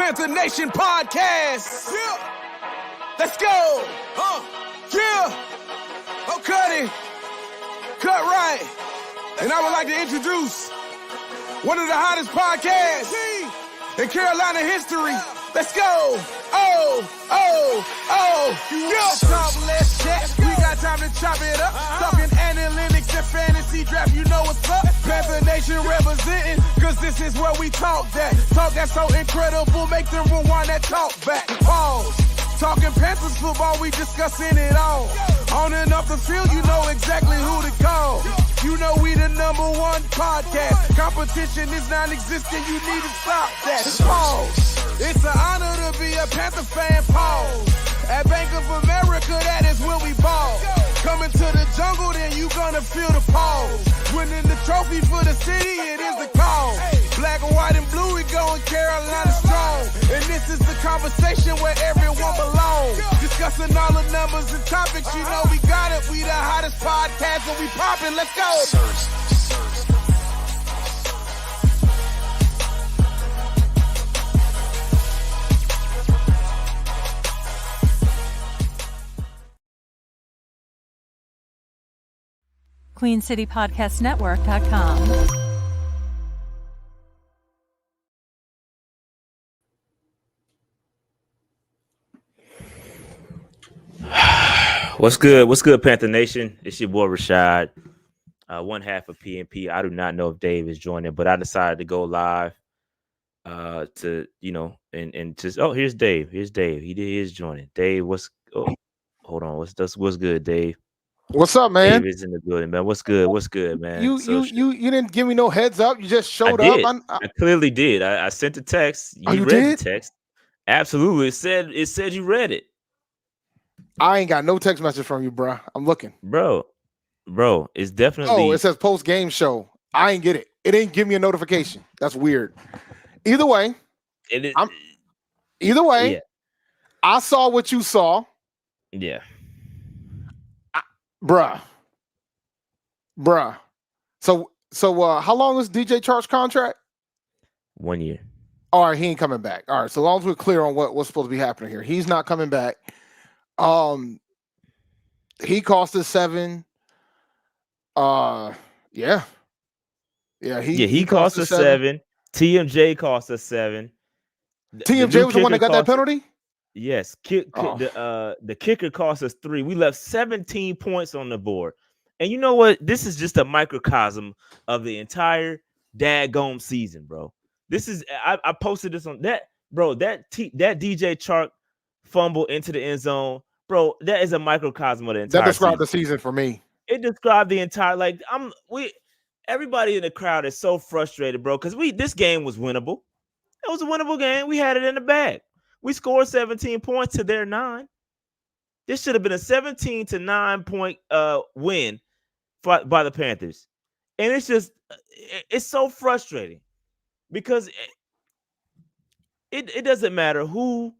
Panther Nation podcast. Yeah. Let's go. Yeah. Oh, cut it. Cut right. And I would like to introduce one of the hottest podcasts in Carolina history. Let's go. Yeah. Talk, let's chat. We got time to chop it up. Talking analytics and fantasy draft. You know what's up. Panther Nation representing, cause this is where we talk that. Talk that's so incredible, make them rewind that talk back. Pause. Talking Panthers football, we discussing it all. On and off the field, you know exactly who to call. You know we the #1 podcast. Competition is non-existent, you need to stop that. Pause. It's an honor to be a Panther fan, pause. At Bank of America, that is where we ball. Coming to the jungle, then you gonna feel the pause. Winning the trophy for the city, it is the call. Black, white, and blue, we going Carolina strong. And this is the conversation where everyone belongs. Discussing all the numbers and topics, you know we got it. We the hottest podcast and we poppin', let's go. QueenCityPodcastNetwork.com. What's good? What's good, Panther Nation? It's your boy Rashad, one half of PNP. I do not know if Dave is joining, but I decided to go live to, and just, here's Dave. Here's Dave. He is joining. Dave, hold on. What's good, Dave? What's up, man? Dave is in the building, man. What's good? What's good, man? You didn't give me no heads up. You just showed up. I clearly did. I sent the text. You read the text. Absolutely. It said you read it. I ain't got no text message from you, bro. I'm looking. Bro, it's definitely. Oh, it says post game show. I ain't get it. It didn't give me a notification. That's weird. Either way, yeah. I saw what you saw. Yeah. Bruh. So how long is DJ Chark's contract? 1 year. All right, he ain't coming back. All right, so long as we're clear on what's supposed to be happening here. He's not coming back. He cost us 7. He cost us 7. TMJ cost us 7. TMJ was the one that got that penalty? Yes. The kicker cost us 3. We left 17 points on the board. And you know what? This is just a microcosm of the entire daggone season, bro. This is I posted this on that, bro. That DJ Chark fumble into the end zone, bro. That is a microcosm of the entire. That described season. The season for me. It described the entire. Everybody in the crowd is so frustrated, bro, because this game was winnable. It was a winnable game. We had it in the bag. We scored 17 points to their 9. This should have been a 17-9 point win by the Panthers, and it's so frustrating because it doesn't matter who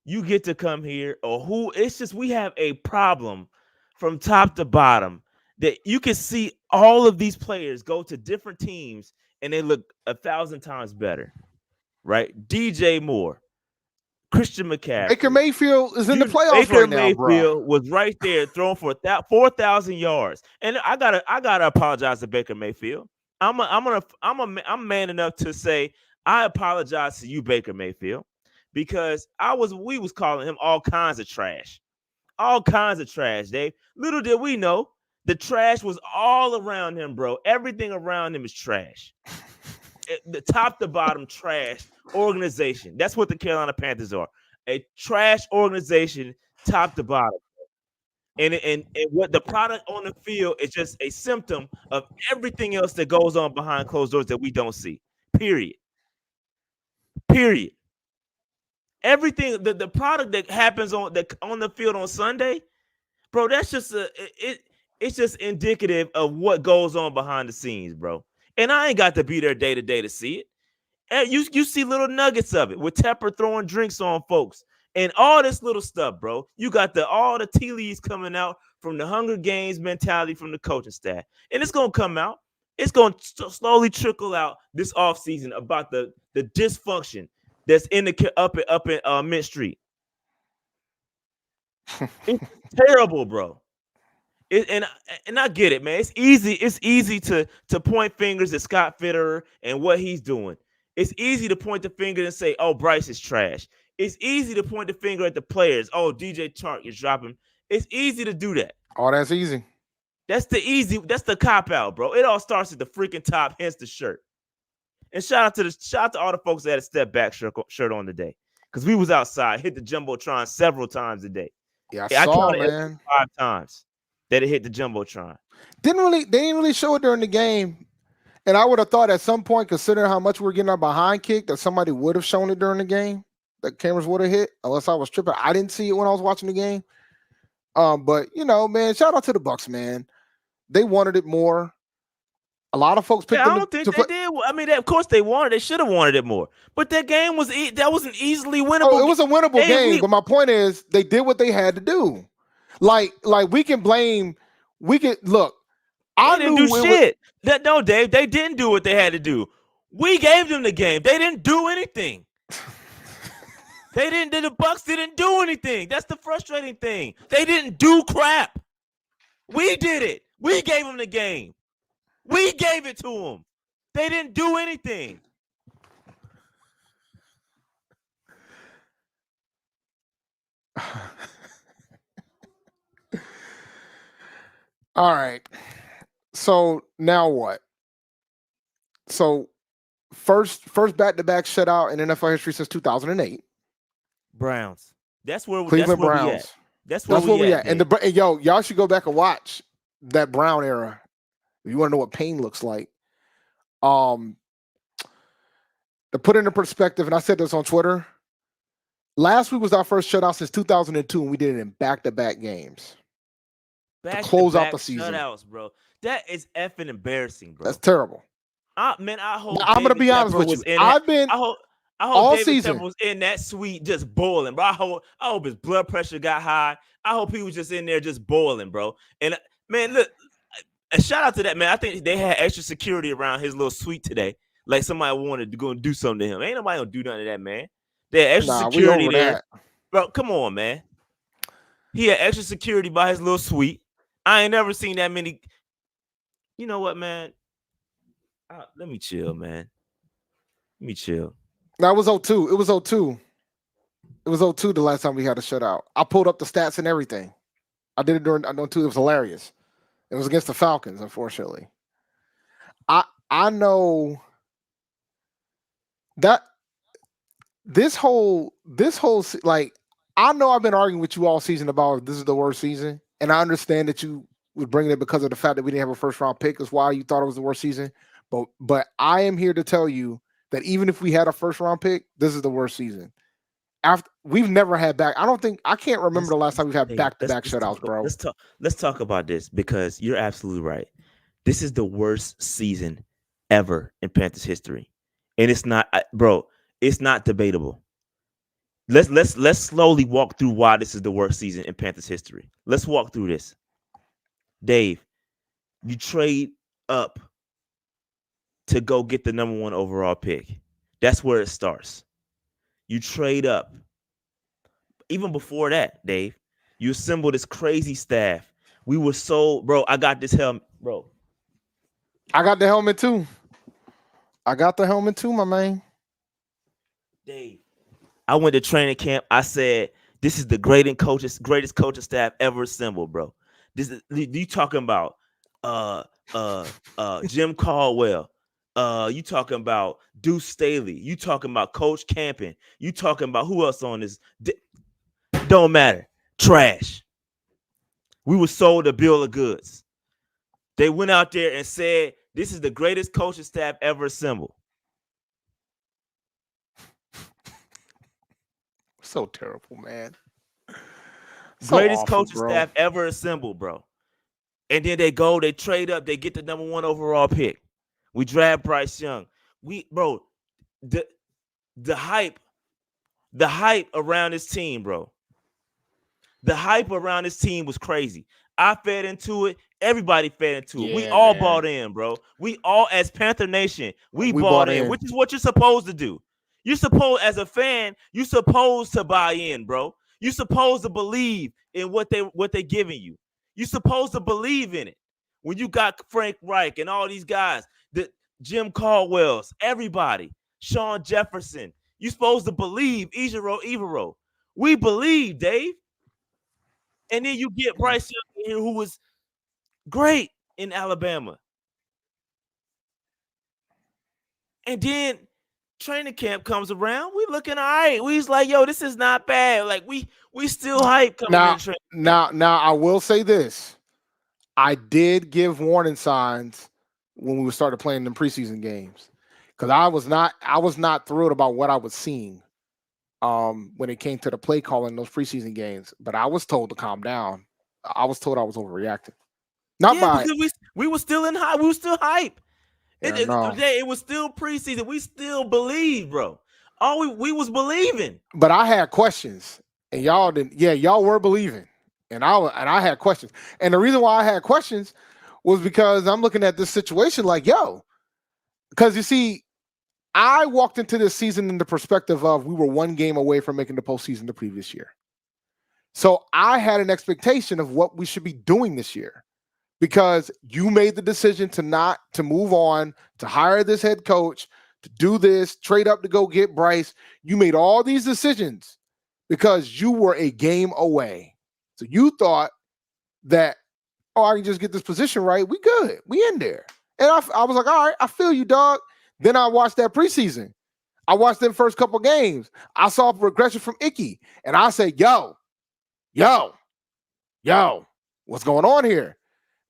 you get to come here or who. It's just we have a problem from top to bottom that you can see all of these players go to different teams and they look 1,000 times better, right? DJ Moore, Christian McCaffrey, Baker Mayfield is in the playoffs right now, bro. Baker Mayfield was right there throwing for 4,000 yards, and I gotta apologize to Baker Mayfield. I'm man enough to say I apologize to you, Baker Mayfield, because we was calling him all kinds of trash, Dave. Little did we know the trash was all around him, bro. Everything around him is trash. The top to bottom trash organization. That's what the Carolina Panthers are. A trash organization, top to bottom. And what the product on the field is just a symptom of everything else that goes on behind closed doors that we don't see. Period. Everything, the product that happens on the field on Sunday, bro, that's just it's just indicative of what goes on behind the scenes, bro. And I ain't got to be there day to day to see it. And you see little nuggets of it with Tepper throwing drinks on folks and all this little stuff, bro. You got all the tea leaves coming out from the Hunger Games mentality from the coaching staff. And it's going to come out. It's going to slowly trickle out this offseason about the dysfunction that's in the up in Mint Street. It's terrible, bro. And I get it, man. It's easy. It's easy to point fingers at Scott Fitterer and what he's doing. It's easy to point the finger and say, "Oh, Bryce is trash." It's easy to point the finger at the players. Oh, DJ Chark is dropping. It's easy to do that. Oh, that's easy. That's the cop out, bro. It all starts at the freaking top, hence the shirt. And shout out to all the folks that had a step back shirt on today, because we was outside, hit the jumbotron several times a day. Yeah, I saw, man. 5 times that it hit the jumbotron. They didn't really show it during the game, and I would have thought at some point, considering how much we're getting our behind kick, that somebody would have shown it during the game. That cameras would have hit, unless I was tripping. I didn't see it when I was watching the game. But man, shout out to the Bucs, man. They wanted it more. A lot of folks picked them. I don't think they did. I mean, of course they wanted. They should have wanted it more. But that game was an easily winnable. Oh, it was a winnable game. But my point is, they did what they had to do. Like we can blame. We can look. I didn't do shit. No, Dave. They didn't do what they had to do. We gave them the game. They didn't do anything. The Bucs didn't do anything. That's the frustrating thing. They didn't do crap. We did it. We gave them the game. We gave it to them. They didn't do anything. All right. So now what? So first back-to-back shutout in NFL history since 2008. Browns. That's where Cleveland Browns. we at. That's where we at. And y'all should go back and watch that Brown era. If you want to know what pain looks like. To put it into perspective, and I said this on Twitter, last week was our first shutout since 2002, and we did it in back-to-back games. To close out the season. Shutouts, bro. That is effing embarrassing, bro. That's terrible. I hope I'm going to be honest with you. I hope all David season Tepper was in that suite just boiling, bro. I hope his blood pressure got high. I hope he was just in there just boiling, bro. And man, look, a shout out to that man. I think they had extra security around his little suite today. Like somebody wanted to go and do something to him. Ain't nobody gonna do nothing to that man. They had extra security there. That. Bro, come on, man. He had extra security by his little suite. I ain't never seen that many. You know what, man? Let me chill, man. Let me chill. That was 02. It was 02. It was 02 the last time we had a shutout. I pulled up the stats and everything. I did it during 02. It was hilarious. It was against the Falcons, unfortunately. I know that this whole like, I know I've been arguing with you all season about this is the worst season, and I understand that you would bring it because of the fact that we didn't have a first round pick is why you thought it was the worst season. But I am here to tell you that even if we had a first round pick, this is the worst season. After we've never had I can't remember the last time we've had back-to-back shutouts, bro. Let's talk about this, because you're absolutely right. This is the worst season ever in Panthers history. And it's not, bro, it's not debatable. Let's slowly walk through why this is the worst season in Panthers history. Let's walk through this. Dave, you trade up to go get the number 1 overall pick. That's where it starts. You trade up. Even before that, Dave, you assemble this crazy staff. We were so, bro, I got this helmet, bro. I got the helmet too. My man. Dave, I went to training camp. I said, this is the greatest coaching staff ever assembled, bro. This is, you talking about Jim Caldwell. You talking about Deuce Staley. You talking about Coach Campen. You talking about who else on this? Don't matter. Trash. We were sold a bill of goods. They went out there and said, this is the greatest coaching staff ever assembled. So terrible, man. Greatest coaching staff ever assembled, bro. And then they trade up, they get the number 1 overall pick. We draft Bryce Young. The hype around this team, bro. The hype around this team was crazy. I fed into it. Everybody fed into it. Yeah, we all bought in, bro. We all, as Panther Nation, we bought in, which is what you're supposed to do. You supposed, as a fan, you supposed to buy in, bro. You supposed to believe in what they're giving you. You supposed to believe in it. When you got Frank Reich and all these guys, the Jim Caldwell's, everybody, Sean Jefferson, you supposed to believe Evero. We believe, Dave. And then you get Bryce Young here, who was great in Alabama. And then training camp comes around. We looking all right. We's like, yo, this is not bad. Like we still hype coming into training camp. Now, I will say this. I did give warning signs when we started playing them preseason games because I was not thrilled about what I was seeing when it came to the play calling in those preseason games. But I was told to calm down. I was told I was overreacting. Because we were still in hype. We were still hype. Yeah, it was still preseason. We still believe, bro. All we was believing. But I had questions, and y'all didn't. Yeah, y'all were believing, and I had questions. And the reason why I had questions was because I'm looking at this situation like, yo, because you see, I walked into this season in the perspective of we were one game away from making the postseason the previous year. So I had an expectation of what we should be doing this year. Because you made the decision to move on, to hire this head coach, to do this, trade up to go get Bryce. You made all these decisions because you were a game away. So you thought that, I can just get this position right. We good. We in there. And I was like, all right, I feel you, dog. Then I watched that preseason. I watched them first couple games. I saw a regression from Icky. And I said, yo, what's going on here?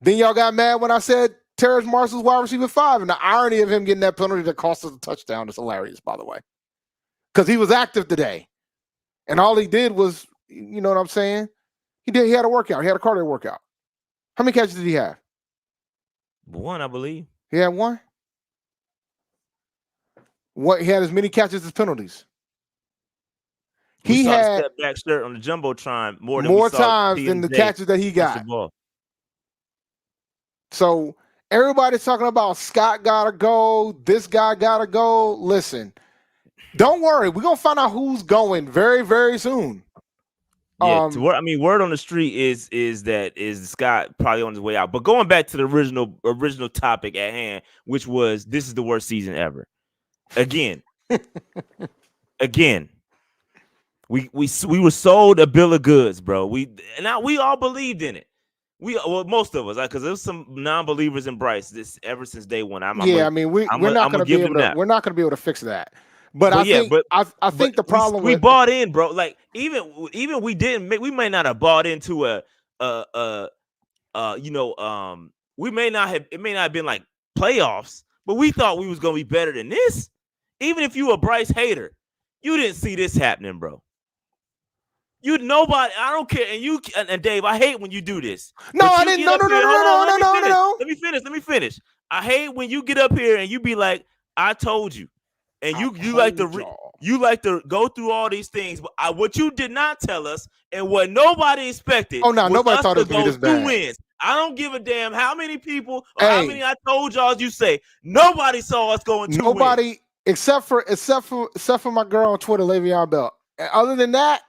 Then y'all got mad when I said Terrace Marshall's wide receiver 5, and the irony of him getting that penalty that cost us a touchdown is hilarious, by the way, because he was active today, and all he did was, you know what I'm saying? He had a workout. He had a cardio workout. How many catches did he have? One, I believe. He had one. He had as many catches as penalties. He had step back shirt on the jumbotron more times than the catches that he got. So everybody's talking about Scott gotta go, this guy gotta go. Listen, don't worry. We're going to find out who's going very, very soon. Yeah, word on the street is that Scott probably on his way out. But going back to the original topic at hand, which was this is the worst season ever. Again. We were sold a bill of goods, bro. We all believed in it. Most of us, because there's some non-believers in Bryce ever since day one. We're not going to be able to fix that. But I think the problem we bought in, bro. Like even we may not have bought into we may not have been like playoffs, but we thought we was going to be better than this. Even if you a Bryce hater, you didn't see this happening, bro. Nobody, I don't care. And Dave, I hate when you do this. No, I didn't. No. Let me finish. I hate when you get up here and you be like, I told you. And you like to go through all these things. But what you did not tell us and what nobody expected. Oh, no, nobody thought it was going to be this bad. Wins. I don't give a damn how many people or how many I told y'all you say. Nobody saw us going 2 wins. Nobody except for my girl on Twitter, Le'Veon Bell. Other than that,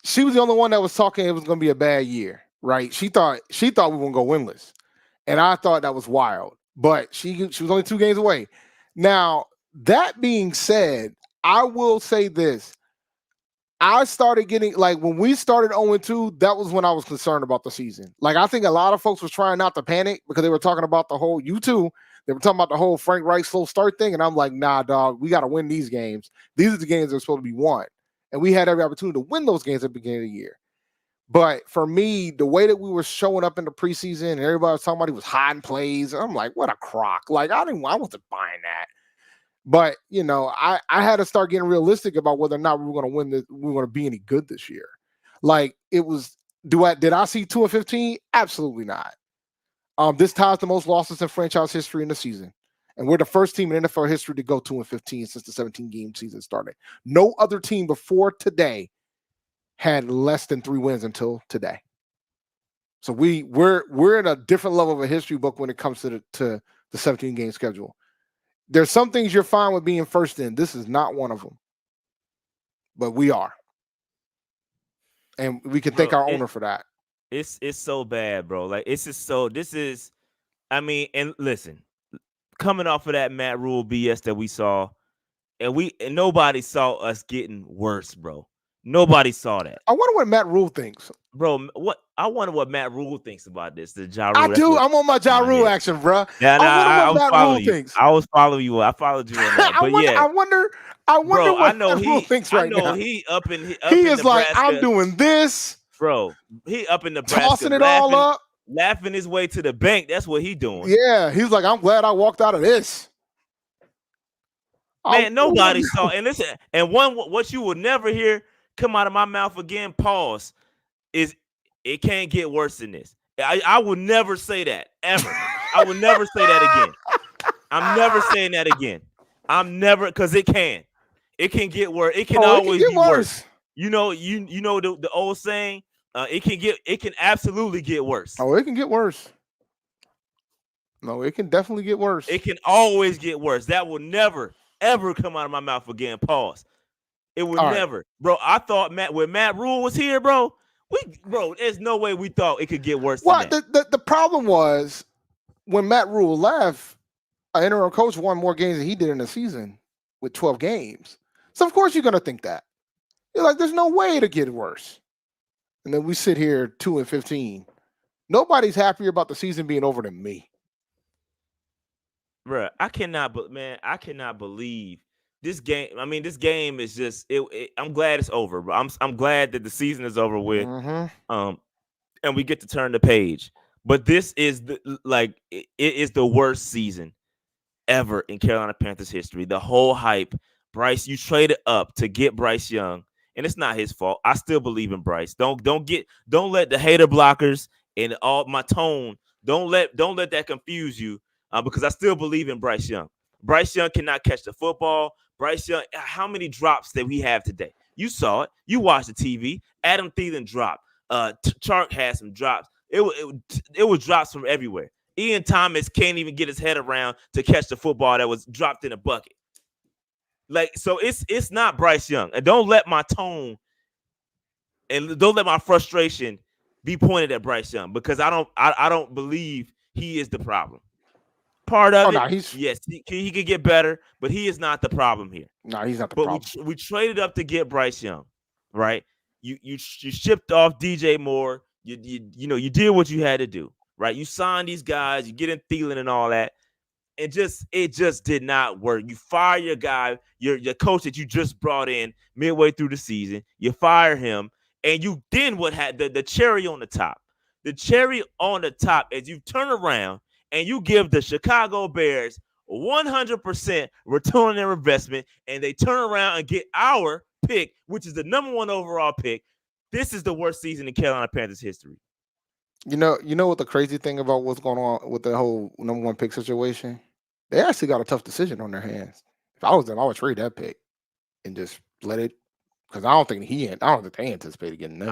she was the only one that was talking it was going to be a bad year, right? She thought we were going to go winless. And I thought that was wild. But she was only 2 games away. Now, that being said, I will say this. I started getting, like, when we started 0-2, that was when I was concerned about the season. Like, I think a lot of folks was trying not to panic because they were talking about the whole, you too, they were talking about the whole Frank Reich slow start thing. And I'm like, nah, dog, we got to win these games. These are the games that are supposed to be won. And we had every opportunity to win those games at the beginning of the year. But for me, the way that we were showing up in the preseason and everybody was talking about he was hiding plays, I'm like, what a crock. Like, I wasn't buying that. But, I had to start getting realistic about whether or not we were going to win this, we were going to be any good this year. Like, it was, did I see 2-15? Absolutely not. This ties the most losses in franchise history in the season. And we're the first team in NFL history to go 2-15 since the 17-game season started. No other team before today had less than 3 wins until today. So we're in a different level of a history book when it comes to the 17-game schedule. There's some things you're fine with being first in. This is not one of them. But we are. And we can thank our owner for that. It's so bad, bro. Like it's just so. This is. I mean, and listen, coming off of that Matt Rule BS that we saw, and nobody saw us getting worse, bro. Nobody saw that. I wonder what Matt Rule thinks, bro. I wonder what Matt Rule thinks about this. The Ja Rule. I do. I'm on my Ja Rule action, bro. Yeah, I wonder what Matt Rule thinks. I was following you. I followed you on that. But I wonder bro, what Matt Rule thinks right now. He up in he is Nebraska, like, I'm doing this, bro. He up in Nebraska, tossing it all up, laughing his way to the bank. That's what he doing. Yeah, he's like, I'm glad I walked out of this. Man, nobody saw. And listen, and what you will never hear come out of my mouth again, pause, is it can't get worse than this. I will never say that ever. I will never say that again. I'm never saying that again. I'm never, because it can. It can get worse. It can always get worse. You know the old saying, it can absolutely get worse. Oh, it can get worse. No, it can definitely get worse. It can always get worse. That will never, ever come out of my mouth again. Pause. It would never. Right. Bro, I thought when Matt Rule was here, bro, there's no way we thought it could get worse than that. The problem was when Matt Rule left, an interim coach won more games than he did in a season with 12 games. So, of course, you're going to think that. You're like, there's no way to get worse. And then we sit here 2-15. Nobody's happier about the season being over than me. Bro, I cannot believe this game. I mean, this game is just. I'm glad it's over, bro. I'm glad that the season is over with. Mm-hmm. And we get to turn the page. But this is it is the worst season ever in Carolina Panthers history. The whole hype. Bryce, you traded up to get Bryce Young, and it's not his fault. I still believe in Bryce. Don't let the hater blockers and all my tone. Don't let that confuse you. Because I still believe in Bryce Young. Bryce Young cannot catch the football. Bryce Young, how many drops that we have today? You saw it. You watched the TV. Adam Thielen dropped. Chark had some drops. It was drops from everywhere. Ian Thomas can't even get his head around to catch the football that was dropped in a bucket. Like, so it's not Bryce Young. And don't let my tone and don't let my frustration be pointed at Bryce Young, because I don't believe he is the problem. Part of it, yes, he could get better, but he is not the problem here. No, he's not the problem. But we traded up to get Bryce Young, right? You shipped off DJ Moore. You did what you had to do, right? You signed these guys. You get in Thielen and all that. It just did not work. You fire your guy, your coach that you just brought in midway through the season. You fire him, and you then what had the cherry on the top. The cherry on the top is you turn around and you give the Chicago Bears 100% return on their investment, and they turn around and get our pick, which is the number 1 overall pick. This is the worst season in Carolina Panthers history. You know what the crazy thing about what's going on with the whole number 1 pick situation? They actually got a tough decision on their hands. If I was them, I would trade that pick and just let it. Because I don't think they anticipated getting this.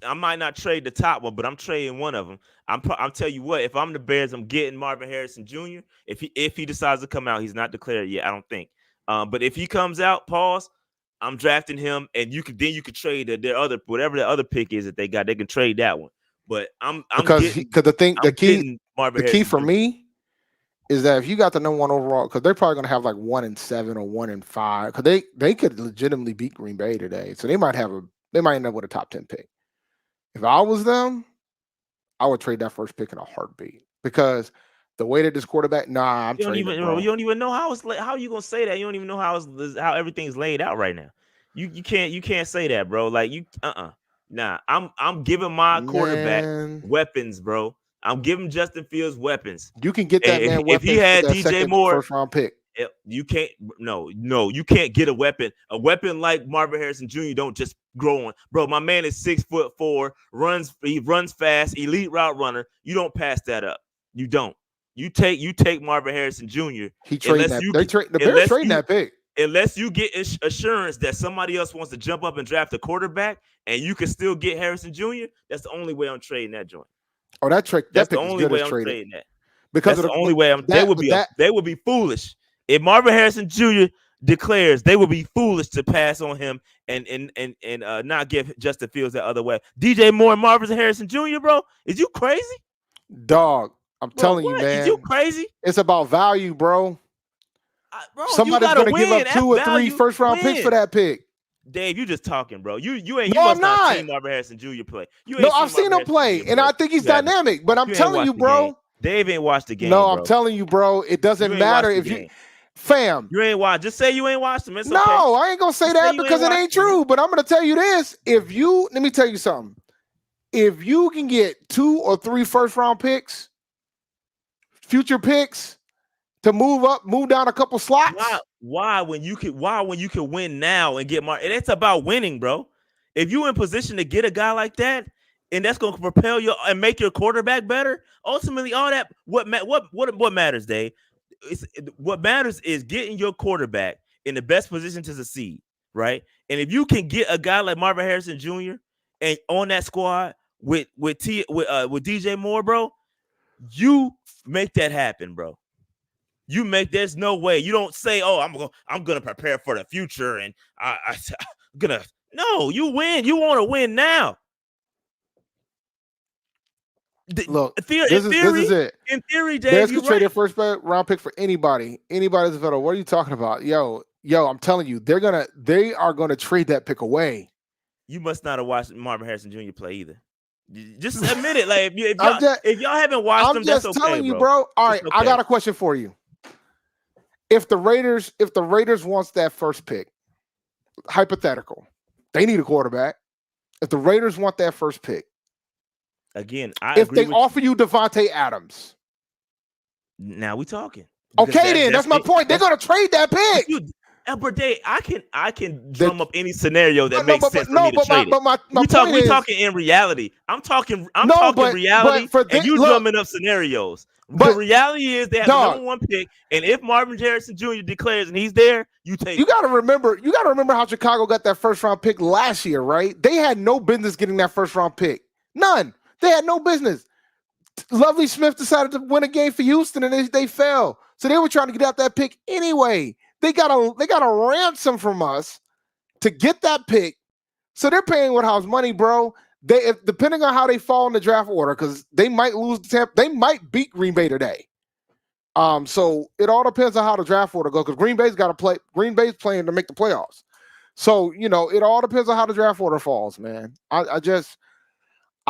I might not trade the top one, but I'm trading one of them. I'm tell you what, if I'm the Bears, I'm getting Marvin Harrison Jr. If he decides to come out, he's not declared yet, I don't think. But if he comes out, pause, I'm drafting him, and you could trade their other, whatever the other pick is that they got, they can trade that one. But the key for me is that if you got the number 1 overall, because they're probably going to have like 1-7 or 1-5, because they could legitimately beat Green Bay today, so they might end up with a top 10 pick. If I was them, I would trade that first pick in a heartbeat, because the way that this quarterback, you don't even know how are you gonna say that? You don't even know how everything's laid out right now. You can't say that, bro. Like Nah, I'm giving my quarterback weapons, bro. I'm giving Justin Fields weapons. You can get that man weapons. If he had DJ Moore, first round pick, you can't. No, you can't get a weapon. A weapon like Marvin Harrison Jr. don't just grow on, bro. My man is 6'4", he runs fast, elite route runner. You don't pass that up. You don't. You take Marvin Harrison Jr. He traded that. The Bears trading that pick. Unless you get assurance that somebody else wants to jump up and draft a quarterback, and you can still get Harrison Jr., that's the only way I'm trading that joint. Oh, that's the only way I'm trading that. Because that's the only way they would be foolish If Marvin Harrison Jr. declares, they would be foolish to pass on him and not give Justin Fields that other way. DJ Moore and Marvin Harrison Jr., bro, is you crazy? Dog, I'm Bro, telling you, what? man. Is you crazy? It's about value, bro. Bro, Somebody's going to give up 2 or 3 first-round picks for that pick. Dave, you just talking, bro. You ain't. No, you I'm not. Seen Marvin Harrison Jr. play. No, I've seen him play, and I think he's dynamic. But I'm telling you, bro. Dave ain't watched the game. No, I'm telling you, bro. It doesn't matter if you, fam. You ain't watched. Just say you ain't watched him. It's okay. No, I ain't gonna say that because it ain't true. But I'm gonna tell you this: let me tell you something. If you can get 2 or 3 first-round picks, future picks, to move down a couple slots. Why when you can win now and get and it's about winning, bro. If you in position to get a guy like that, and that's going to propel you and make your quarterback better, ultimately all that what matters, Dave. What matters is getting your quarterback in the best position to succeed, right? And if you can get a guy like Marvin Harrison Jr. and on that squad with DJ Moore, bro, you make that happen, bro. There's no way. You don't say, "Oh, I'm gonna prepare for the future," and I'm gonna. No, you win. You want to win now. Look, this is it. In theory, Dave, Bears can trade their first round pick for anybody. Anybody's available. What are you talking about, yo? I'm telling you, they are gonna trade that pick away. You must not have watched Marvin Harrison Jr. play either. Just admit it. Like if y'all haven't watched him, that's okay. I'm just telling you, bro. All right, okay. I got a question for you. If the Raiders wants that first pick, hypothetical, they need a quarterback. If the Raiders want that first pick, again, if they offer you Devontae Adams, now we talking. Okay, that's my point. They're gonna trade that pick. But Dave, I can drum up any scenario that makes sense for me to trade it. We talking in reality. I'm talking reality, and you drumming up scenarios. But the reality is they have the number 1 pick, and if Marvin Harrison Jr. declares and he's there, you take. You got to remember how Chicago got that first round pick last year, right? They had no business getting that first round pick. None. They had no business. Lovely Smith decided to win a game for Houston, and they fell. So they were trying to get out that pick anyway. They got a ransom from us to get that pick. So they're paying Woodhouse money, bro. Depending on how they fall in the draft order, because they might lose they might beat Green Bay today. So it all depends on how the draft order goes, because Green Bay's got to play. Green Bay's playing to make the playoffs. So it all depends on how the draft order falls, man. I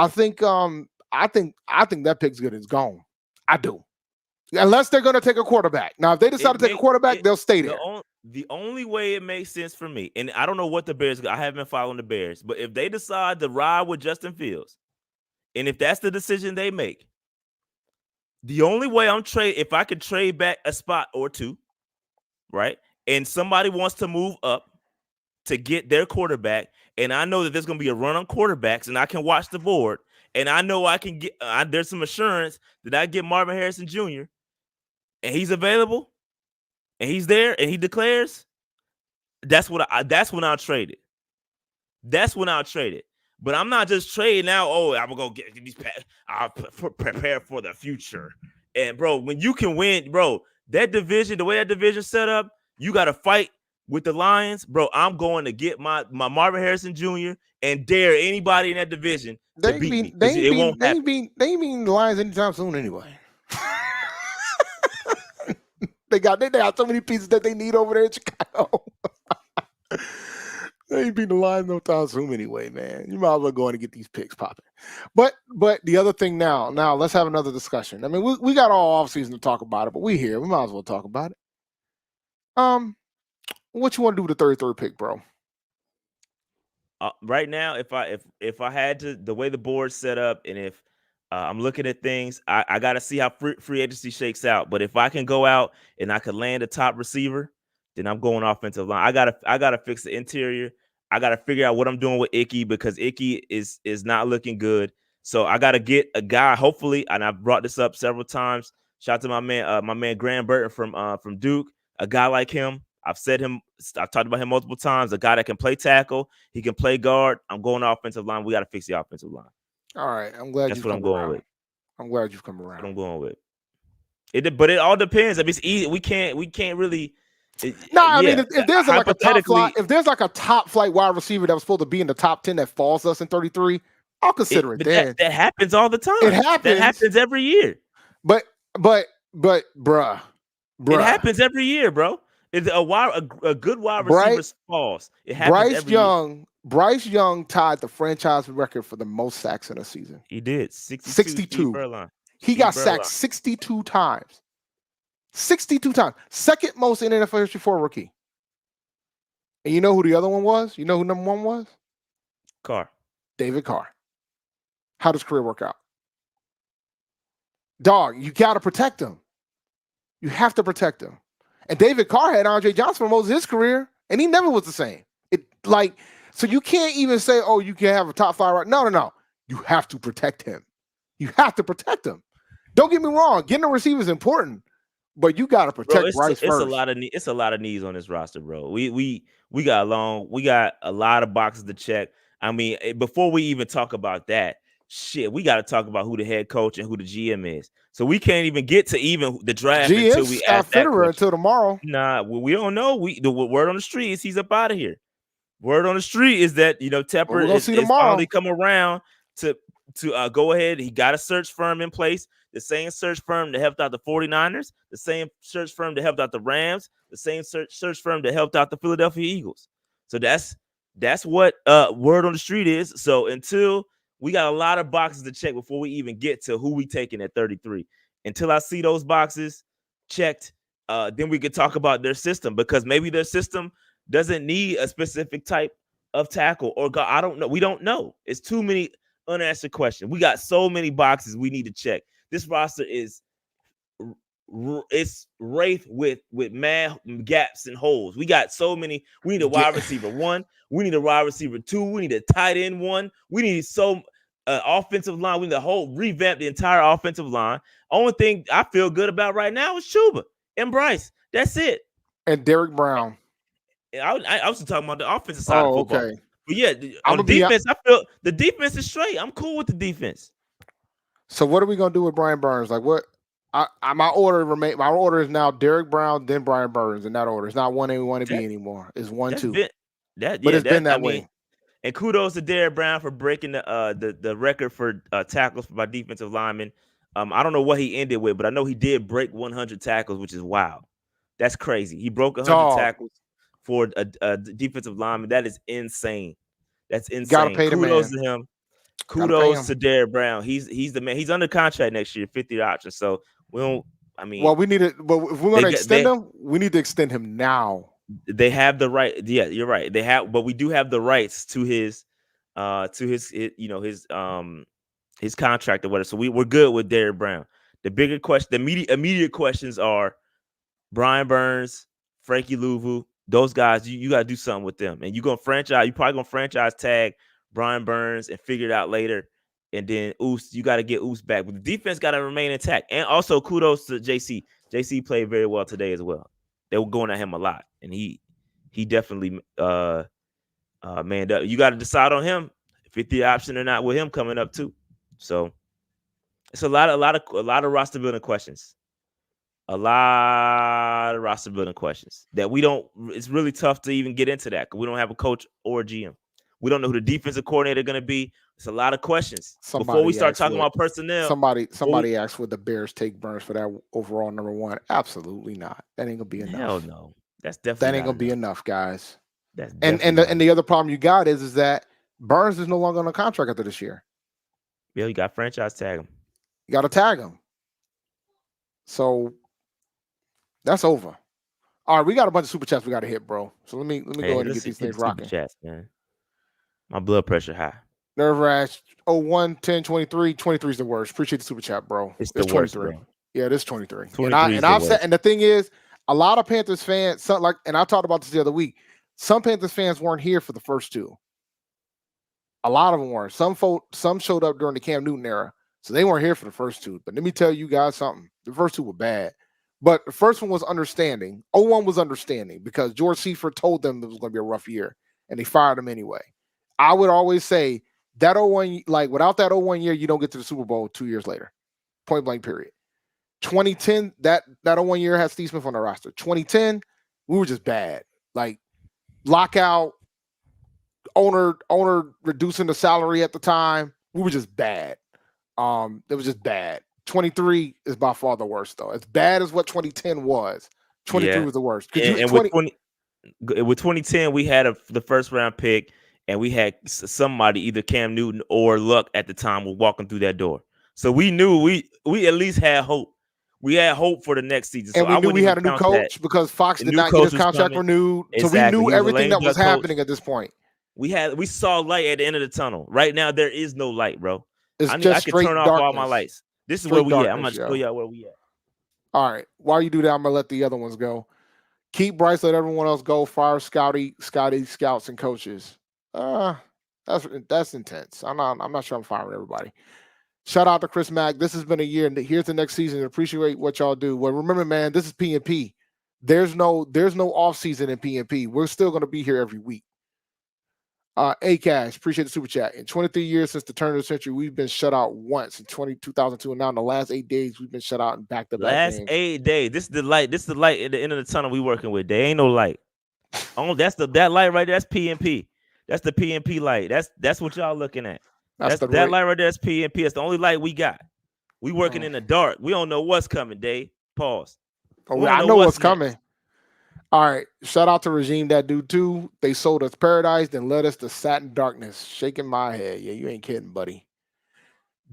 think that pick's good. It's gone. I do. Unless they're going to take a quarterback. Now, if they decide to take a quarterback, they'll stay there. The only way it makes sense for me, and I don't know what the Bears, I haven't been following the Bears, but if they decide to ride with Justin Fields, and if that's the decision they make, the only way if I could trade back a spot or 2, right, and somebody wants to move up to get their quarterback, and I know that there's going to be a run on quarterbacks, and I can watch the board, and I know I can get, there's some assurance that I get Marvin Harrison Jr., and he's available, and he's there, and he declares, that's when I'll trade it. That's when I'll trade it. But I'm not just trading now. Oh, I'm gonna go get these. I'll prepare for the future. And bro, when you can win, bro, that division, the way that division set up, you got to fight with the Lions, bro. I'm going to get my Marvin Harrison Jr. and dare anybody in that division to beat me. It won't happen. They ain't beating the Lions anytime soon anyway. They got so many pieces that they need over there in Chicago. They ain't beating the Lions no time soon anyway, man. You might as well go in and get these picks popping. But the other thing now let's have another discussion. I mean, we got all offseason to talk about it, but we here. We might as well talk about it. What you want to do with the 33rd pick, bro? Right now, if I had to, the way the board's set up, and if I'm looking at things, I got to see how free agency shakes out. But if I can go out and I could land a top receiver, then I'm going offensive line. I gotta fix the interior. I gotta figure out what I'm doing with Icky, because Icky is not looking good. So I gotta get a guy, hopefully, and I've brought this up several times. Shout out to my man Graham Burton from Duke. A guy like him, I've talked about him multiple times. A guy that can play tackle, he can play guard. I'm going offensive line. We got to fix the offensive line. All right, I'm glad. That's what I'm going with. I'm glad you've come around. That's what I'm going with. But it all depends. I mean, it's easy. We can't really. No, I mean, Yeah, if there's like a top flight, hypothetically, if there's like a top flight wide receiver that was supposed to be in the top 10 that falls us in 33, I'll consider it but that then. that happens all the It time. That happens, happens every year. but bruh, It happens every year, bro. It's a good wide receiver falls. It happens every year. Bryce Young tied the franchise record for the most sacks in a season. He did 62. 62. He got sacked 62 times. 62 times. Second most in NFL history for a rookie. And you know who the other one was? You know who number one was? Carr. David Carr. How does career work out? Dog, you got to protect him. You have to protect him. And David Carr had Andre Johnson for most of his career, and he never was the same. So you can't even say, oh, you can have a top five. No. You have to protect him. You have to protect him. Don't get me wrong. Getting a receiver is important, but you got to protect Bryce first. It's a lot of needs on this roster, bro. We got a lot of boxes to check. I mean, before we even talk about that, shit, we got to talk about who the head coach and who the GM is. So we can't even get to even the draft until we ask that question. Until tomorrow. Nah, we don't know. The word on the street is he's up out of here. Word on the street is that Tepper is finally come around to go ahead. He got a search firm in place. The same search firm that helped out the 49ers, the same search firm that helped out the Rams, the same search firm that helped out the Philadelphia Eagles. So that's what word on the street is. So until we got a lot of boxes to check before we even get to who we taking at 33. Until I see those boxes checked, then we could talk about their system, because maybe their system doesn't need a specific type of tackle, or I don't know. We don't know. It's too many unanswered questions. We got so many boxes we need to check. This roster is wraith with mad gaps and holes. We got so many. We need a wide receiver 1. We need a wide receiver 2. We need a tight end 1. We need offensive line. We need to revamp the entire offensive line. Only thing I feel good about right now is Chuba and Bryce. That's it. And Derek Brown. I was talking about the offensive side of football. Okay. But yeah, on the defense, I feel the defense is straight. I'm cool with the defense. So what are we gonna do with Brian Burns? Like what? My order is now Derek Brown, then Brian Burns in that order. It's not 1A, 1B anymore. It's 1, 2. It's been that way. And kudos to Derek Brown for breaking the record for tackles by defensive linemen. I don't know what he ended with, but I know he did break 100 tackles, which is wild. That's crazy. He broke 100 tackles for a defensive lineman. That is insane. That's insane. Gotta pay kudos to him. Kudos to Derek Brown. He's the man. He's under contract next year, 50 option. So we don't. I mean, well, we need it. But if we're going to extend him, we need to extend him now. They have the right. Yeah, you're right. They have, but we do have the rights to his contract or whatever. So we're good with Derek Brown. The bigger question, the immediate questions are Brian Burns, Frankie Louvu. Those guys, you got to do something with them. And you're probably going to franchise tag Brian Burns and figure it out later. And then you got to get Oos back. But the defense got to remain intact. And also kudos to JC. JC played very well today as well. They were going at him a lot. And he definitely manned up. You got to decide on him, 50 option or not, with him coming up too. So it's a lot of roster building questions. A lot of roster building questions that we don't. It's really tough to even get into that because we don't have a coach or a GM. We don't know who the defensive coordinator is going to be. It's a lot of questions before we start talking about personnel. Somebody asked, would the Bears take Burns for that overall number 1? Absolutely not. That ain't gonna be enough. Hell no. That's definitely gonna be enough, guys. That's and the other problem you got is that Burns is no longer on a contract after this year. Yeah, you got franchise tag him. You got to tag him. So that's over. All right, we got a bunch of super chats we got to hit, bro. So let me go ahead and get these things rocking. Super chats, man. My blood pressure high. Nerve rash. 01, 10, 23. 23 is the worst. Appreciate the super chat, bro. It's the 23. Worst, bro. Yeah, it is 23. And the thing is, a lot of Panthers fans, and I talked about this the other week. Some Panthers fans weren't here for the first 2. A lot of them weren't. Some showed up during the Cam Newton era, so they weren't here for the first 2. But let me tell you guys something. The first 2 were bad. But the first one was understanding. 01 was understanding because George Seifert told them it was going to be a rough year, and they fired him anyway. I would always say that 01, like without that 01 year, you don't get to the Super Bowl 2 years later. Point blank, period. 2010, that 1 year had Steve Smith on the roster. 2010, we were just bad. Like lockout, owner reducing the salary at the time. We were just bad. It was just bad. 23 is by far the worst though. As bad as what 2010 was, 23 Yeah, was the worst. and with 2010, we had the first round pick, and we had somebody, either Cam Newton or Luck at the time, was walking through that door. So we knew we at least had hope. We had hope for the next season. So and we knew we had a new coach because Fox did not get his contract renewed. Exactly. So we knew everything that was happening at this point. We saw light at the end of the tunnel. Right now, there is no light, bro. It's just straight darkness. Turn off all my lights. This is where we at. I'm gonna show y'all where we at. All right. While you do that, I'm gonna let the other ones go. Keep Bryce, let everyone else go. Fire Scotty, scouts, and coaches. That's intense. I'm not sure I'm firing everybody. Shout out to Chris Mack. This has been a year, and here's the next season. Appreciate what y'all do. Well, remember, man, this is P&P. There's no off season in P&P. We're still gonna be here every week. A-Cash, appreciate the super chat. In 23 years since the turn of the century, we've been shut out once in 2002, and now in the last 8 days, we've been shut out in back-to-back last games. 8 days. This is the light. This is the light at the end of the tunnel we working with. There ain't no light. Oh, that light right there. That's P&P. That's the P&P light. That's what y'all looking at. That light right there. That's P&P. That's the only light we got. We working in the dark. We don't know what's coming, Dave. Pause. I know what's coming. All right. Shout out to Regime That Dude too. They sold us paradise, then led us to satin darkness. Shaking my head. Yeah, you ain't kidding, buddy.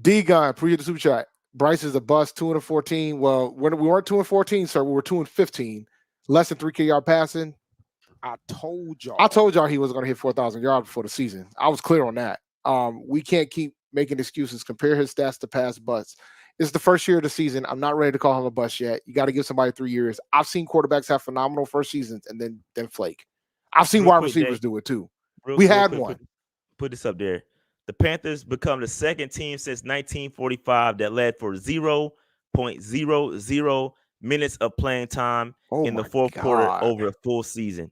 D-Gun, appreciate the super chat. Bryce is a bust, 2-14. Well, we weren't 2-14, sir. We were 2-15. Less than 3K yard passing. I told y'all he was going to hit 4,000 yards before the season. I was clear on that. We can't keep making excuses. Compare his stats to past busts. This is the first year of the season. I'm not ready to call him a bust yet. You got to give somebody 3 years. I've seen quarterbacks have phenomenal first seasons and then flake. I've seen wide receivers do it too. We had one. Put this up there. The Panthers become the second team since 1945 that led for 0.00 minutes of playing time in the fourth quarter over a full season.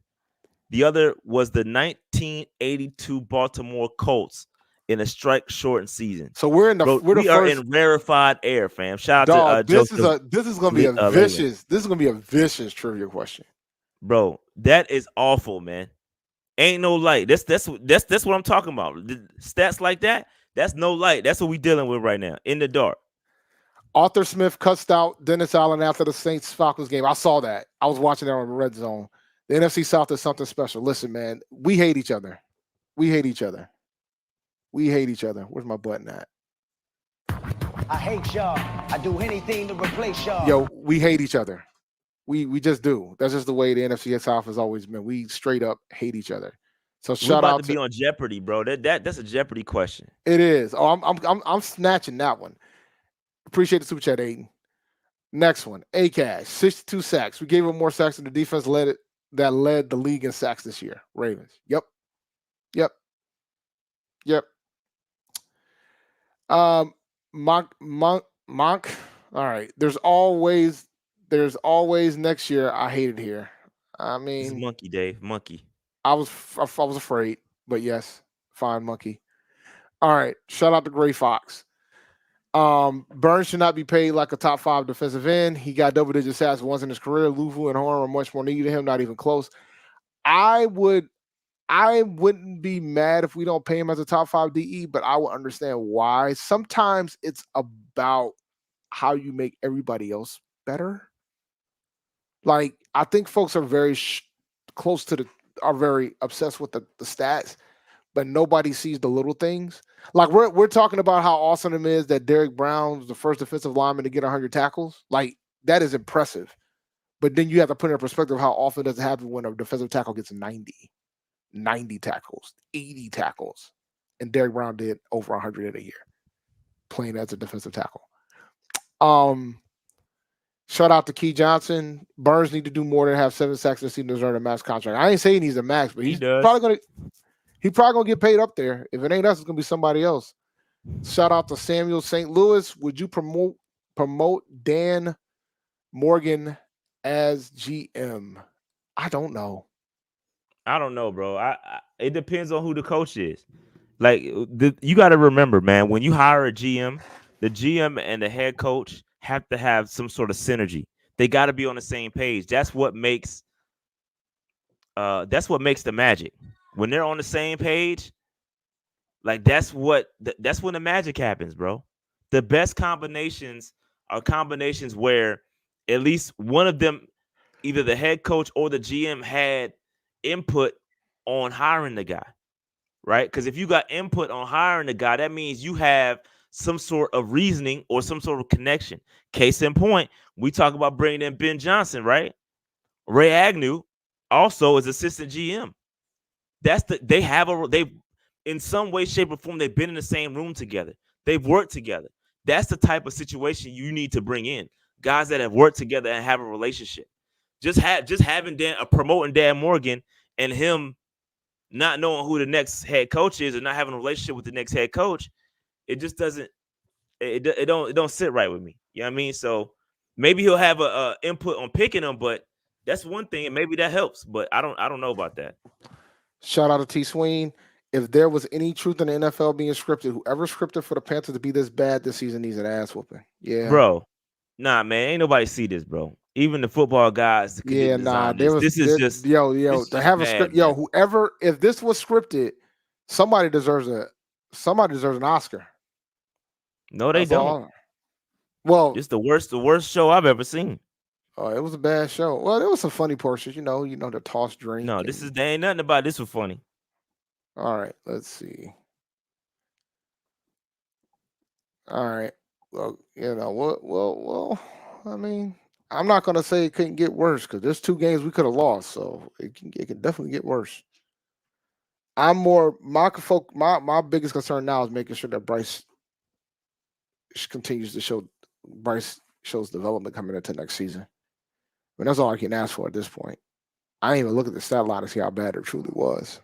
The other was the 1982 Baltimore Colts in a strike-shortened season. So we're in the we are in rarefied air, fam. Shout out to this is gonna be a vicious. This is gonna be a vicious trivia question, bro. That is awful, man. Ain't no light. That's what I'm talking about. Stats like that. That's no light. That's what we dealing with right now in the dark. Arthur Smith cussed out Dennis Allen after the Saints Falcons game. I saw that. I was watching that on the Red Zone. The NFC South is something special. Listen, man, we hate each other. Where's my button at? I hate y'all. I do anything to replace y'all. Yo, we hate each other. We just do. That's just the way the NFC South has always been. We straight up hate each other. So shout out to be on Jeopardy, bro. That's a Jeopardy question. It is. Oh, I'm snatching that one. Appreciate the super chat, Aiden. Next one, A-Cash, 62 sacks. We gave him more sacks than the defense led the league in sacks this year. Ravens. Yep. Monk. All right. There's always next year. I hate it here. I mean, it's Monkey, Dave. Monkey. I was afraid, but yes, fine, Monkey. All right. Shout out to Gray Fox. Burns should not be paid like a top 5 defensive end. He got double-digit sacks once in his career. Luvu and Horn are much more needed to him, not even close. I wouldn't be mad if we don't pay him as a top 5 DE, but I would understand why. Sometimes it's about how you make everybody else better. Like, I think folks are very are very obsessed with the stats, but nobody sees the little things. Like, we're talking about how awesome it is that Derek Brown was the first defensive lineman to get 100 tackles. Like, that is impressive. But then you have to put in perspective how often does it happen when a defensive tackle gets 90 tackles, 80 tackles. And Derek Brown did over 100 in a year playing as a defensive tackle. Shout out to Key Johnson. Burns need to do more than have 7 sacks this season to earn a max contract. I ain't saying he's a max, but he's probably gonna get paid up there. If it ain't us, it's gonna be somebody else. Shout out to Samuel St. Louis. Would you promote Dan Morgan as GM? I don't know, bro. It depends on who the coach is. Like, you got to remember, man, when you hire a GM, the GM and the head coach have to have some sort of synergy. They got to be on the same page. That's what makes the magic. When they're on the same page, like that's when the magic happens, bro. The best combinations are combinations where at least one of them, either the head coach or the GM, had input on hiring the guy, right? Because if you got input on hiring the guy, that means you have some sort of reasoning or some sort of connection. Case in point, we talk about bringing in Ben Johnson, right? Ray Agnew also is assistant GM. They in some way, shape, or form, they've been in the same room together. They've worked together. That's the type of situation you need to bring in guys that have worked together and have a relationship. Just having promoting Dan Morgan and him not knowing who the next head coach is and not having a relationship with the next head coach, it just doesn't it don't sit right with me. You know what I mean? So maybe he'll have a input on picking them, but that's one thing, and maybe that helps. But I don't know about that. Shout out to T. Sween. If there was any truth in the NFL being scripted, whoever scripted for the Panthers to be this bad this season needs an ass whooping. Yeah, bro. Nah, man, ain't nobody see this, bro. Even the football guys. Yeah, nah. This is just to have a script. Man. Whoever, if this was scripted, somebody deserves an Oscar. No, they don't. All. Well, it's the worst show I've ever seen. Oh, it was a bad show. Well, there was some funny portions, you know, the toss drink. No, there ain't nothing about this was funny. All right, let's see. All right. Well, well, I mean, I'm not gonna say it couldn't get worse because there's 2 games we could have lost, so it can definitely get worse. I'm more my biggest concern now is making sure that Bryce continues to shows development coming into next season. I mean, that's all I can ask for at this point. I didn't even look at the stat line to see how bad it truly was.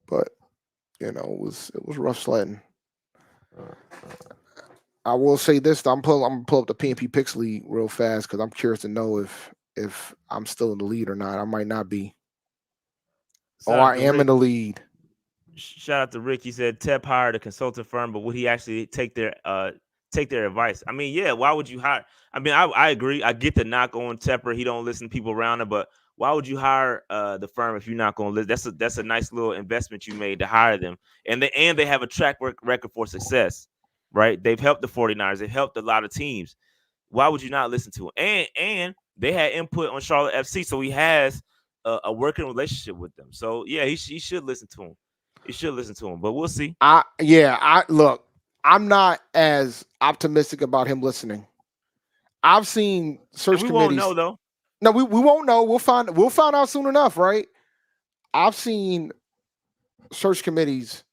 But it was rough sledding. I will say this: I'm gonna pull up the PNP Picks league real fast because I'm curious to know if I'm still in the lead or not. I might not be. I am in the lead. Shout out to Rick. He said Tep hired a consulting firm, but would he actually take their advice? I mean, yeah. Why would you hire? I mean, I agree. I get the knock on Tepper. He don't listen to people around him, but why would you hire the firm if you're not going to listen? That's a nice little investment you made to hire them, and they have a track record for success, right? They've helped the 49ers. They've helped a lot of teams. Why would you not listen to him? And they had input on Charlotte FC, so he has a working relationship with them. So yeah, he should listen to him. He should listen to him, but we'll see. Look, I'm not as optimistic about him listening. I've seen search committees. We won't know though. No, we won't know. We'll find out soon enough, right? I've seen search committees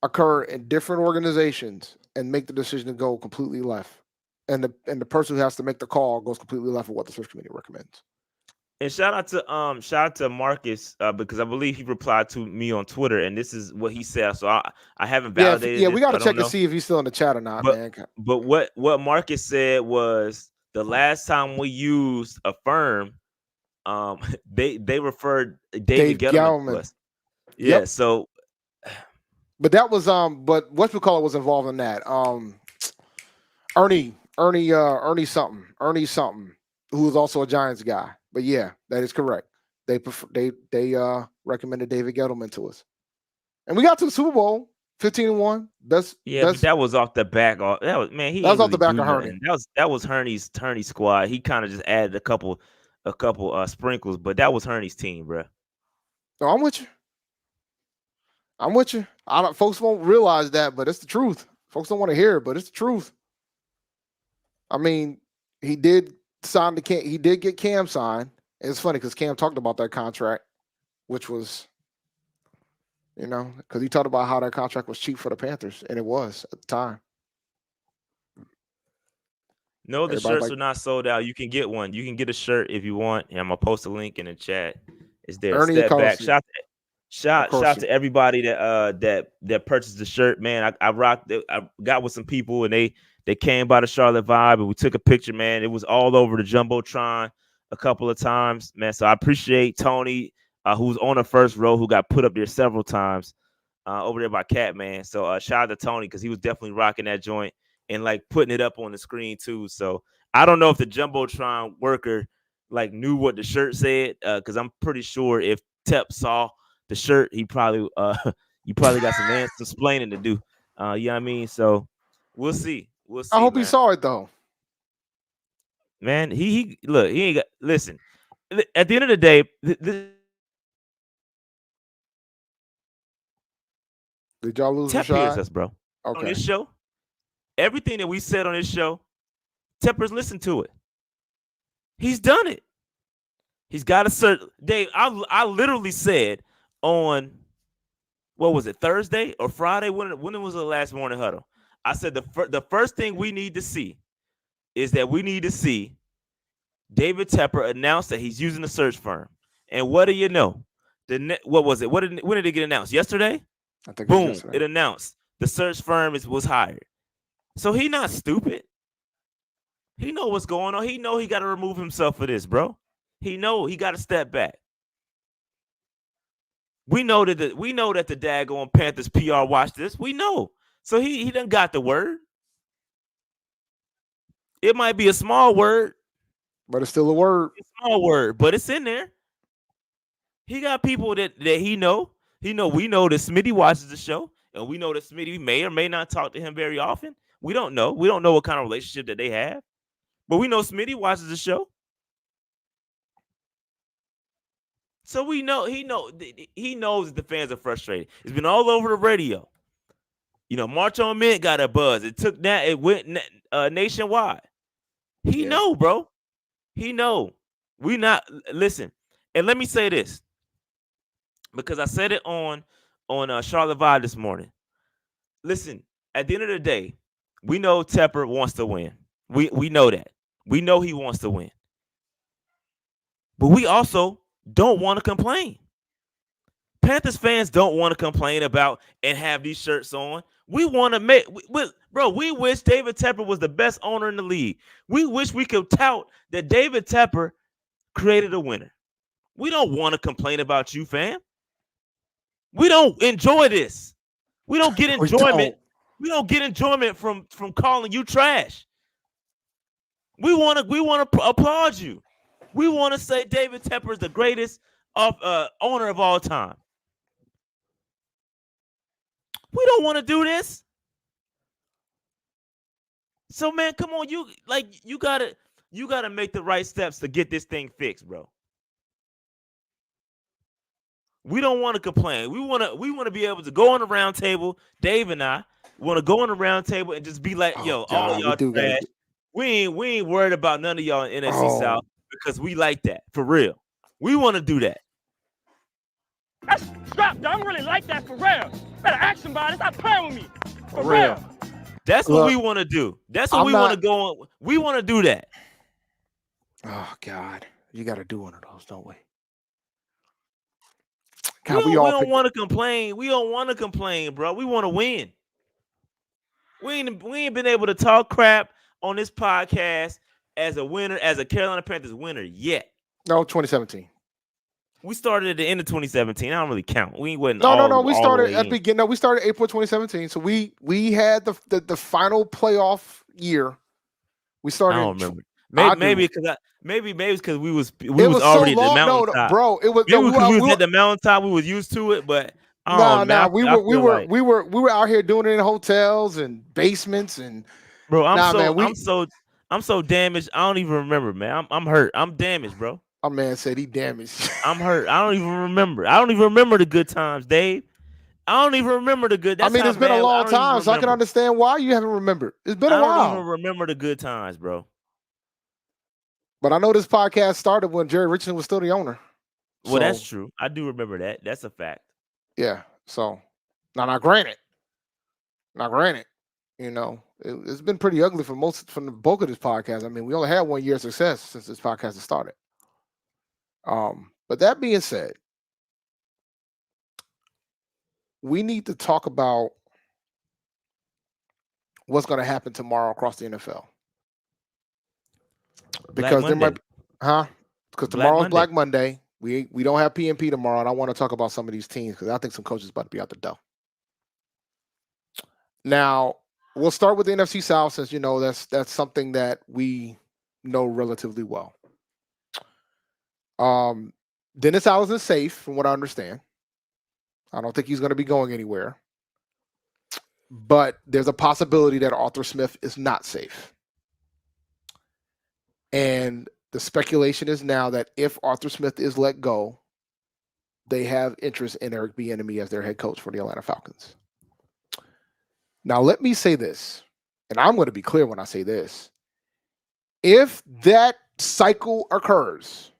occur in different organizations and make the decision to go completely left, and the person who has to make the call goes completely left of what the search committee recommends. And shout out to Marcus because I believe he replied to me on Twitter, and this is what he said. So I haven't validated. Yeah, we got to check and see if he's still in the chat or not, man. But what Marcus said was the last time we used a firm, they referred David Gettleman to us. Yeah, yep. So. But that was but whatchamacallit was involved in that. Ernie something, who was also a Giants guy. But yeah, that is correct. They recommended David Gettleman to us, and we got to the Super Bowl 15-1. Best. But that was off the back. That was off the back of Hurney. That was Hurney's squad. He kind of just added a couple sprinkles, but that was Hurney's team, bro. No, I'm with you. Folks won't realize that, but it's the truth. Folks don't want to hear it, but it's the truth. I mean, he did get Cam signed. And it's funny because Cam talked about that contract, which was, because he talked about how that contract was cheap for the Panthers, and it was at the time. No, the shirts are not sold out. You can get one. You can get a shirt if you want. And I'm gonna post a link in the chat. It's there. Ernie, step back. Shout to everybody that purchased the shirt, man. I rocked it. I got with some people and they came by the Charlotte Vibe and we took a picture, man. It was all over the Jumbotron a couple of times, man. So I appreciate Tony, who's on the first row, who got put up there several times over there by Cat, man. So shout out to Tony because he was definitely rocking that joint. and like putting it up on the screen too. So I don't know if the Jumbotron worker like knew what the shirt said, because I'm pretty sure if Tep saw the shirt, he probably you probably got some explaining to do. You know what I mean? So we'll see. We'll I see, hope he man. saw it though. Man, he look, he ain't got listen. At the end of the day, Did y'all lose Tep hears Rashad? us, bro. On Okay. this show, everything that we said on this show, Tepper's listened to it. He's done it. He's got a certain Dave. I literally said on what was it, Thursday or Friday? When was the last morning huddle? I said the first thing we need to see is that we need to see David Tepper announce that he's using a search firm. And what do you know? What was it? When did it get announced? Yesterday? I think Boom! it's It announced the search firm was hired. So he not stupid. He know what's going on. He know he got to remove himself for this, bro. He know he got to step back. We know that the daggone Panthers PR watched this. We know. So he done got the word. It might be a small word. But it's still a word. It's a small word, but it's in there. He got people that he know. We know that Smitty watches the show, and we know that Smitty may or may not talk to him very often. We don't know. We don't know what kind of relationship that they have. But we know Smitty watches the show. So we know he knows that the fans are frustrated. It's been all over the radio. You know, March on Mint got a buzz. It went nationwide. He know, bro. He know. We not listen. And let me say this, because I said it on Charlotte Vibe this morning. Listen, at the end of the day, we know Tepper wants to win. We know that. We know he wants to win. But we also don't want to complain. Panthers fans don't want to complain about and have these shirts on. We want to we wish David Tepper was the best owner in the league. We wish we could tout that David Tepper created a winner. We don't want to complain about you, fam. We don't enjoy this. We don't get enjoyment. We don't get enjoyment from calling you trash. We want to applaud you. We want to say David Tepper is the greatest owner of all time. We don't want to do this. So, man, come on, you gotta make the right steps to get this thing fixed, bro. We don't want to complain. We want to be able to go on the round table. Dave and I want to go on the round table and just be like, all y'all trash. We ain't worried about none of y'all in NFC South because we like that for real. We want to do that. That's strap. I don't really like that for real. Better ask somebody. Stop playing with me. For real. That's what we want to do. That's what we want to go on. We want to do that. Oh God, you got to do one of those, don't we? God, we don't want to complain. We don't want to complain, bro. We want to win. We ain't been able to talk crap on this podcast as a winner, as a Carolina Panthers winner yet. No, 2017. We started at the end of 2017. I don't really count. We went no. We started at the beginning. No, we started April 2017. So we had the final playoff year. We started. I don't remember. Maybe because we was already at the mountaintop. Bro, it was we was at the mountaintop. We was used to it, but we were out here doing it in hotels and basements and. Bro, I'm so damaged. I don't even remember, man. I'm hurt. I'm damaged, bro. My man said he damaged. I'm hurt. I don't even remember. I don't even remember the good times, Dave. I don't even remember the good. It's been a long time, so I can understand why you haven't remembered. It's been a while. I don't even remember the good times, bro. But I know this podcast started when Jerry Richardson was still the owner. Well, that's true. I do remember that. That's a fact. Yeah. So, now granted, you know, it's been pretty ugly from the bulk of this podcast. I mean, we only had 1 year of success since this podcast has started. But that being said, we need to talk about what's going to happen tomorrow across the NFL. Because there might be, because tomorrow's Black Monday. We don't have PNP tomorrow, and I want to talk about some of these teams because I think some coaches about to be out the door. Now, we'll start with the NFC South since that's something that we know relatively well. Dennis Allen is safe, from what I understand. I don't think he's going to be going anywhere. But there's a possibility that Arthur Smith is not safe. And the speculation is now that if Arthur Smith is let go, they have interest in Eric Bieniemy as their head coach for the Atlanta Falcons. Now, let me say this, and I'm going to be clear when I say this. If that cycle occurs,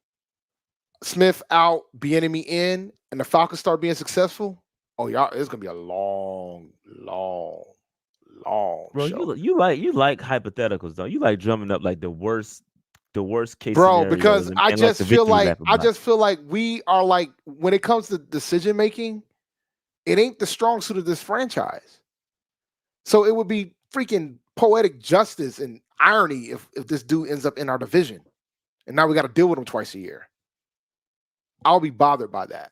Smith out, Bieniemy in, and the Falcons start being successful, oh, y'all, it's going to be a long Bro, show. you like hypotheticals, though. You like drumming up like the worst case bro, scenarios because and I like just the feel victory like lap about. we are like, when it comes to decision making, it ain't the strong suit of this franchise. So it would be freaking poetic justice and irony if this dude ends up in our division, and now we got to deal with him twice a year. I'll be bothered by that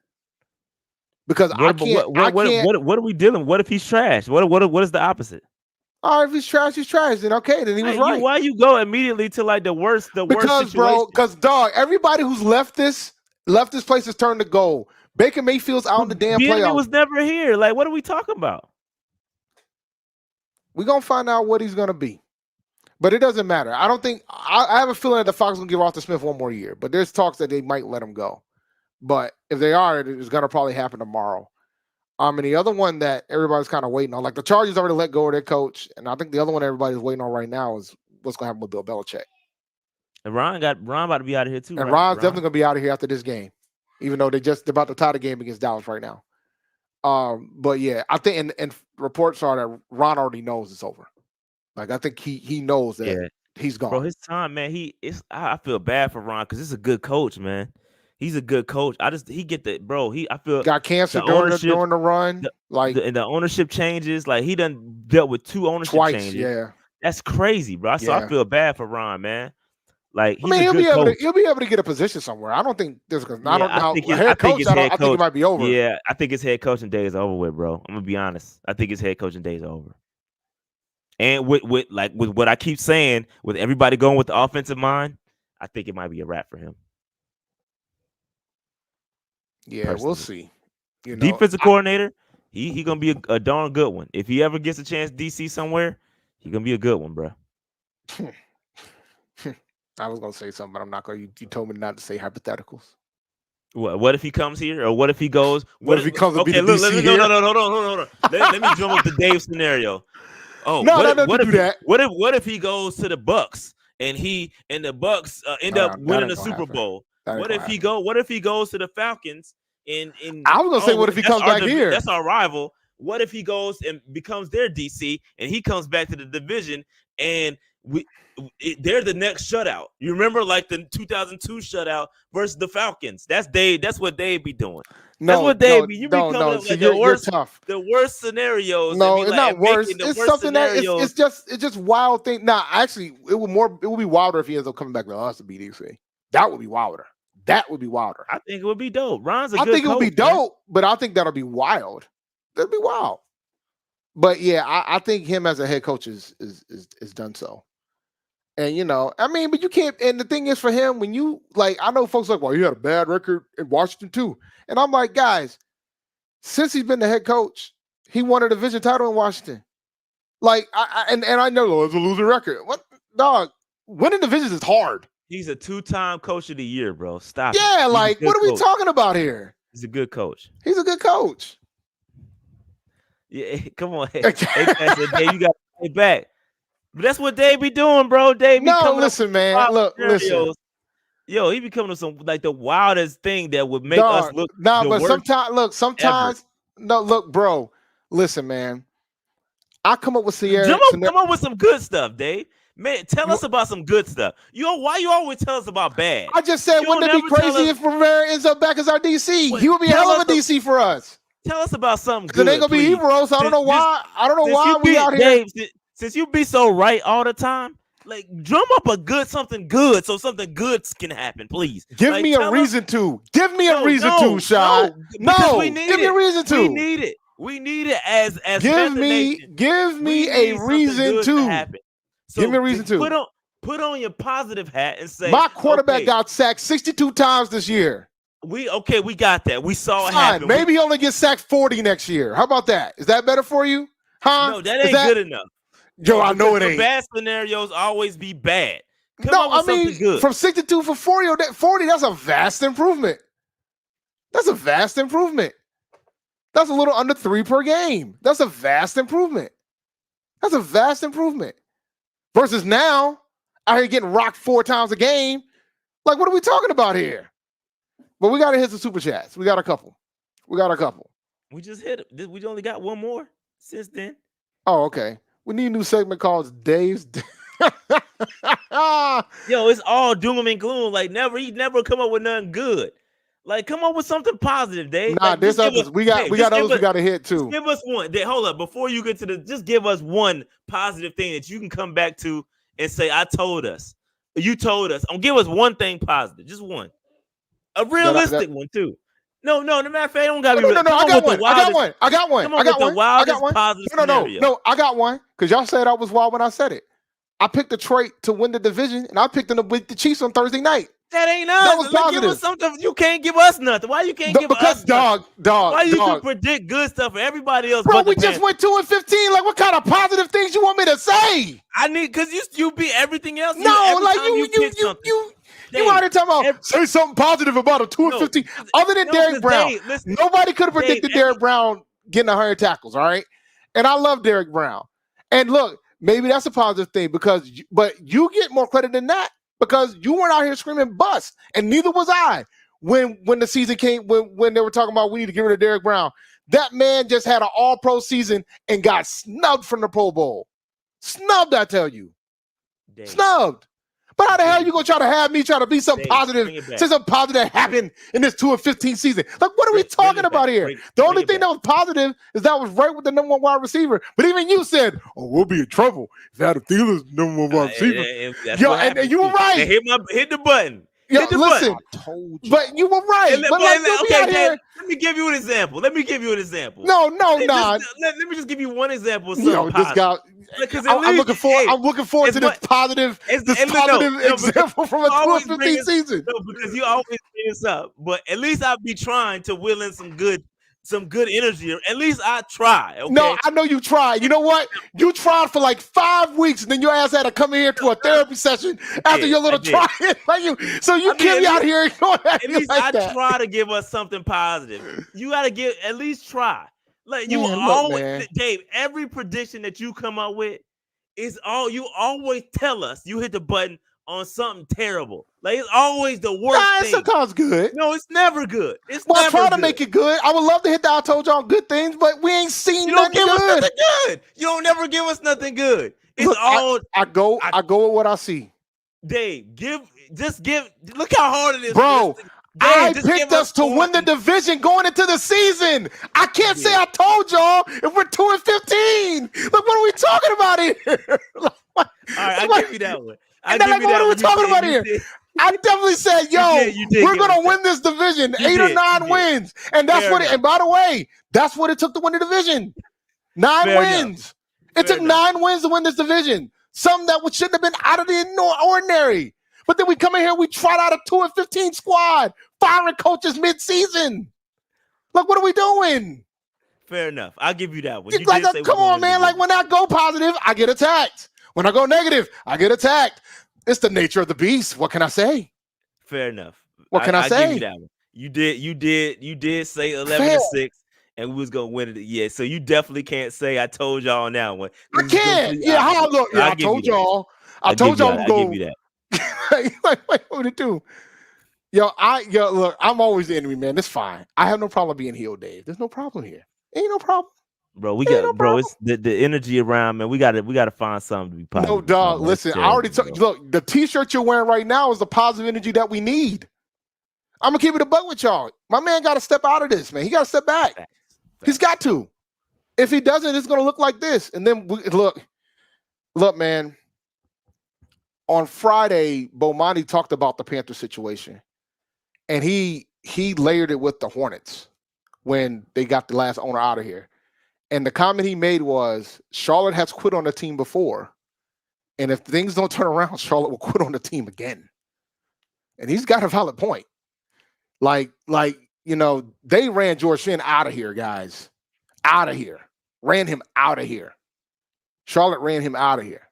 because I can't. What are we dealing? What if he's trash? What is the opposite? All right, if he's trash, then okay, then he was right. Why you go immediately to like the worst situation? Bro, because dog, everybody who's left this place has turned to gold. Baker Mayfield's out in the damn playoffs. He was never here. Like, what are we talking about? We're gonna find out what he's gonna be. But it doesn't matter. I don't think I have a feeling that the Falcons will give Arthur Smith one more year, but there's talks that they might let him go. But if they are, it's gonna probably happen tomorrow. And the other one that everybody's kind of waiting on, like the Chargers already let go of their coach, and I think the other one everybody's waiting on right now is what's gonna happen with Bill Belichick. And Ron about to be out of here too. And Ron's definitely gonna be out of here after this game, even though they're about to tie the game against Dallas right now. But yeah, I think and reports are that Ron already knows it's over. Like I think he knows that he's gone. Bro, his time, man. I feel bad for Ron because he's a good coach, man. He's a good coach. I feel got cancer during the run. The ownership changes. Like he done dealt with 2 ownership changes. Yeah, that's crazy, bro. So I feel bad for Ron, man. Like he'll be able to get a position somewhere. I don't think there's I think it might be over. Yeah, I think his head coaching day is over with, bro. I'm gonna be honest. I think his head coaching day is over. And with what I keep saying, with everybody going with the offensive mind, I think it might be a wrap for him. Yeah, personally. We'll see. Defensive coordinator, he gonna be a darn good one. If he ever gets a chance DC somewhere, he gonna be a good one, bro. I was gonna say something, but I'm not gonna. You told me not to say hypotheticals. What if he comes here, or what if he goes? What if he comes? Okay, look, hold on. Let me jump up the Dave scenario. Oh, what if he goes to the Bucs and the Bucs end up winning the Super Bowl? What if he goes to the Falcons and I was gonna say, what if he comes back here? That's our rival. What if he goes and becomes their DC and he comes back to the division and they're the next shutout? You remember like the 2002 shutout versus the Falcons? That's what Dave be doing. That's what Dave be. You be coming up like the worst scenarios. No, it's not worse. It's something scenarios. It's just wild thing. Nah, actually, it would be wilder if he ends up coming back to us to be DC. That would be wilder. I think it would be dope. Ron's a good coach. I think it would be dope, but I think that'll be wild. That'd be wild. But yeah, I think him as a head coach is done so. And but you can't. And the thing is, for him, when you I know folks like, well, you had a bad record in Washington too. And I'm like, guys, since he's been the head coach, he won a division title in Washington. I know it's a losing record. What, dog? Winning divisions is hard. He's a 2-time coach of the year, bro. Stop. Yeah, what are we talking about here? He's a good coach. He's a good coach. Yeah, come on. Hey, Dave, you got to stay back. But that's what Dave be doing, bro. Dave be listen, man. Listen. Yo, he be coming to some the wildest thing that would make us look. But sometimes, bro. Listen, man. I come up with Sierra. Come up with some good stuff, Dave. Man, tell us about some good stuff. Why you always tell us about bad? I just said, wouldn't it be crazy if Rivera ends up back as our DC? He would be a hell of a DC for us. Tell us about something good. It ain't gonna be Ebro, so I don't know why. We out here. Dave, since you be so right all the time, drum up something good, so something good can happen, please. Give me a reason to. Give me a reason to, Sean. No, give me a reason to. We need it. We need it as Give Panther me Nation. give We me a need something reason good to. happen. So Give me a reason to. put on your positive hat and say, My quarterback okay, got sacked 62 times this year. we got that. We saw it Fine. happen. Maybe he only gets sacked 40 next year. How about that? Is that better for you? Huh? No, that ain't good enough. Yo, I know it The ain't. bad scenarios always be bad. Come No, up with something good. From 62 for 40, that's a vast improvement. That's a vast improvement. That's a little under 3 per game. That's a vast improvement. That's a vast improvement. Versus now, out here getting rocked 4 times a game. Like, what are we talking about here? But we got to hit some super chats. We got a couple. We just hit it. We only got one more since then. Oh, okay. We need a new segment called Dave's. Yo, it's all doom and gloom. Like he never come up with nothing good. Like, come up with something positive, Dave. Nah, like, there's others. We got others we got to hit too. Just give us one. Dave, hold up. Before you get to just give us one positive thing that you can come back to and say, I told us. You told us. Give us one thing positive. Just one. A realistic one, too. No, matter of fact, I don't got to be No, I got one. I got one. Come on with the wildest positive scenario. No, I got one. Because y'all said I was wild when I said it. I picked Detroit to win the division, and I picked them to beat the Chiefs on Thursday night. That ain't us. That was positive. Give us something. You can't give us nothing. Why you can't give us because nothing? Dog. Why you can predict good stuff for everybody else? Bro, but we just went 2-15. Like, what kind of positive things you want me to say? I need because you beat everything else. No, like you out here talking about say something positive about a 2-15. Other than Derrick Brown, nobody could have predicted Derrick Brown getting 100 tackles. All right, and I love Derrick Brown. And look, maybe that's a positive thing but you get more credit than that because you weren't out here screaming bust, and neither was I when the season came when they were talking about we need to get rid of Derrick Brown. That man just had an all-pro season and got snubbed from the Pro Bowl. Snubbed, I tell you. Dang. Snubbed. But how the hell you gonna try to have me try to be something positive? Say something positive that happened in this 2-15 season. Like, what are we talking about here? The only thing that was positive is that was right with the number 1 wide receiver. But even you said, "Oh, we'll be in trouble if Adam Thiele's number 1 wide receiver." Yo, and you were right. Hit the button. Yo, listen, but you were right. Let me give you an example. No. Let me just give you one example of something positive. I'm looking forward to this positive example from a 2-15 season. No, because you always bring this up. But at least I'll be trying to will in some good energy. At least I try. Okay? No, I know you tried. You know what? You tried for like 5 weeks, and then your ass had to come in here to a therapy session after your little try. So you kept me out here going at least like I that. Try to give us something positive. You got to at least try. Like you Dave, every prediction that you come up with is you always tell us you hit the button on something terrible. Like it's always the worst thing. Sometimes good. No, it's never good. I try to make it good. I would love to hit the I told y'all good things, but we ain't seen nothing good. Us nothing good. You don't never give us nothing good. It's I go with what I see. Dave, look how hard it is. Bro, I picked us to win the division going into the season. I can't say I told y'all if we're 2-15. Look, what are we talking about here? All right, I'll give you that one. What are we talking about here? I definitely said, we're going to win this division. 8 or 9 wins. And that's what and by the way, that's what it took to win the division. 9 wins. It took 9 wins to win this division. Something that shouldn't have been out of the ordinary. But then we come in here, we trot out a 2-15 squad, firing coaches mid-season. Like, what are we doing? Fair enough. I'll give you that one. Come on, man. Like, when I go positive, I get attacked. When I go negative, I get attacked. It's the nature of the beast. What can I say? Fair enough. What can I say? Give you that one. You did say 11-6, and we was gonna win it. Yeah, so you definitely can't say I told y'all on that one. I can't. I told y'all. I told y'all we're going. Give you that. What would it do? Look, I'm always the enemy, man. It's fine. I have no problem being healed, Dave. There's no problem here. Ain't no problem. Bro, it's the energy around, man. We gotta find something to be positive. No, dog. Listen, I already look, the t-shirt you're wearing right now is the positive energy that we need. I'm gonna keep it a buck with y'all. My man gotta step out of this, man. He gotta step back. Facts. He's got to. If he doesn't, it's gonna look like this. And then look, man. On Friday, Bomani talked about the Panther situation, and he layered it with the Hornets when they got the last owner out of here. And the comment he made was, Charlotte has quit on the team before. And if things don't turn around, Charlotte will quit on the team again. And he's got a valid point. Like, they ran George Finn out of here, guys. Out of here. Ran him out of here. Charlotte ran him out of here.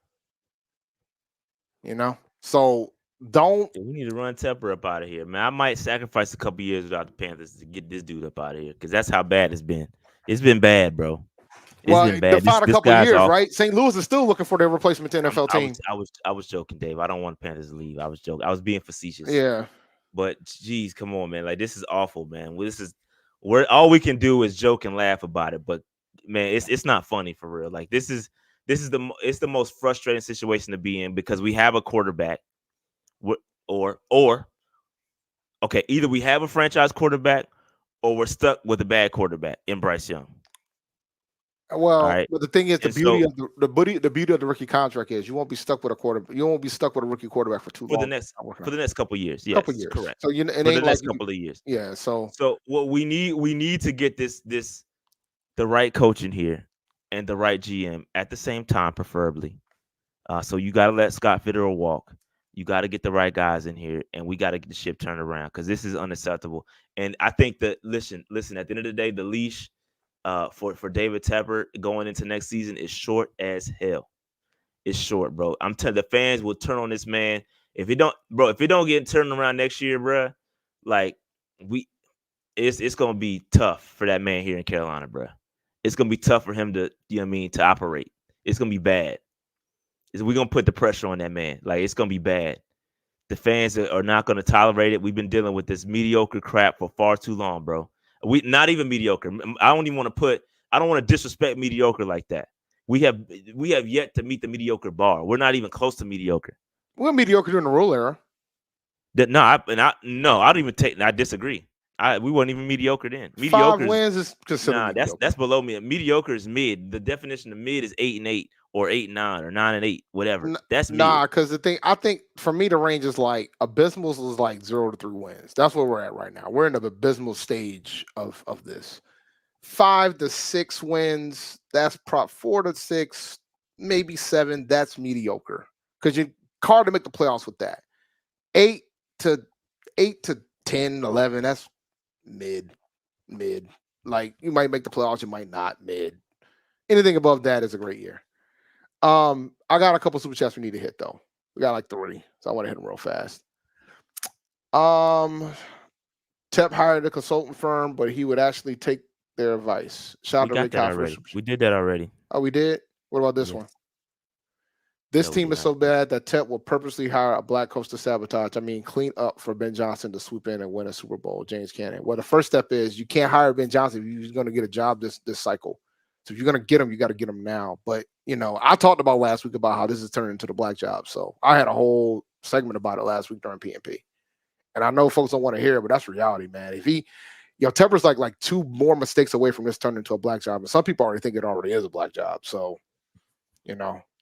So don't. We need to run Tepper up out of here, man. I might sacrifice a couple years without the Panthers to get this dude up out of here because that's how bad it's been. It's been bad, bro. It's been bad. Define a couple years, right? St. Louis is still looking for their replacement to NFL team. I was joking, Dave. I don't want the Panthers to leave. I was joking. I was being facetious. Yeah. But geez, come on, man. Like, this is awful, man. We're all we can do is joke and laugh about it. But man, it's not funny for real. Like, it's the most frustrating situation to be in because we have a quarterback, okay, either we have a franchise quarterback or we're stuck with a bad quarterback in Bryce Young. Well, right. But the thing is, the beauty of the rookie contract is you won't be stuck with a quarterback. You won't be stuck with a rookie quarterback for too long. For the next couple of years. Yes, couple years. Correct. So for the next couple of years. Yeah. So what we need to get the right coach in here and the right GM at the same time, preferably. So you got to let Scott Fitterer walk. You got to get the right guys in here, and we got to get the ship turned around because this is unacceptable. And I think that listen. At the end of the day, the leash for David Tepper going into next season is short as hell. It's short, bro. I'm telling the fans will turn on this man if it don't get turned around next year, bro. Like it's gonna be tough for that man here in Carolina, bro. It's gonna be tough for him to to operate. It's gonna be bad. We're gonna put the pressure on that man. Like, it's gonna be bad. The fans are not gonna tolerate it. We've been dealing with this mediocre crap for far too long, bro. We not even mediocre. I don't want to disrespect mediocre like that. We have yet to meet the mediocre bar. We're not even close to mediocre. We're mediocre during the rule era. I disagree. We weren't even mediocre then. Mediocre 5 wins is considered mediocre. That's below me. Mediocre is mid. The definition of mid is 8-8 or 8-9 or 9-8, whatever. That's mid. Because I think for me the range is like abysmal is like 0 to 3 wins. That's where we're at right now. We're in the abysmal stage of this. 5 to 6 wins. That's 4 to 6, maybe 7. That's mediocre because you're hard to make the playoffs with that. 8 to 10, 11. That's mid. Like, you might make the playoffs, you might not. Mid. Anything above that is a great year. I got a couple super chats we need to hit though. We got like 3, so I want to hit them real fast. Tep hired a consultant firm, but he would actually take their advice. Shout out to Rick already. We did that already. Oh, we did? What about this one? This team is so bad that Tep will purposely hire a black coach to sabotage. I mean, clean up for Ben Johnson to swoop in and win a Super Bowl. James Cannon. Well, the first step is you can't hire Ben Johnson if you're going to get a job this cycle. So if you're going to get him, you got to get him now. But, I talked about last week about how this is turning into the black job. So I had a whole segment about it last week during PNP. And I know folks don't want to hear it, but that's reality, man. If Tepper's like 2 more mistakes away from this turning into a black job. And some people already think it already is a black job. So,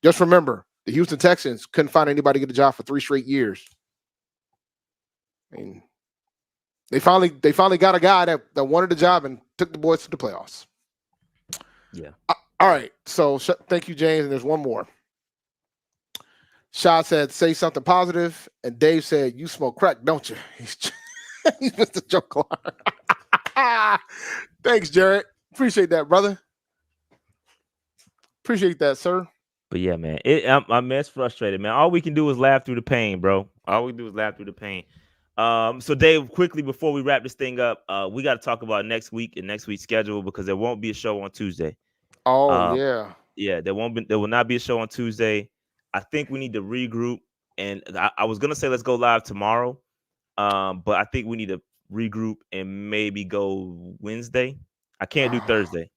just remember, the Houston Texans couldn't find anybody to get a job for 3 straight years. I mean, they finally got a guy that wanted the job and took the boys to the playoffs. Yeah. All right. So thank you, James. And there's one more. Shad said, say something positive. And Dave said, you smoke crack, don't you? He's Mr. Joe Clark. Thanks, Jared. Appreciate that, brother. Appreciate that, sir. But yeah, man, I'm frustrated, man. All we can do is laugh through the pain, bro. All we do is laugh through the pain. So Dave, quickly before we wrap this thing up, we got to talk about next week and next week's schedule because there won't be a show on Tuesday. Oh yeah, there will not be a show on Tuesday. I think we need to regroup, and I was gonna say let's go live tomorrow, but I think we need to regroup and maybe go Wednesday. I can't do Thursday.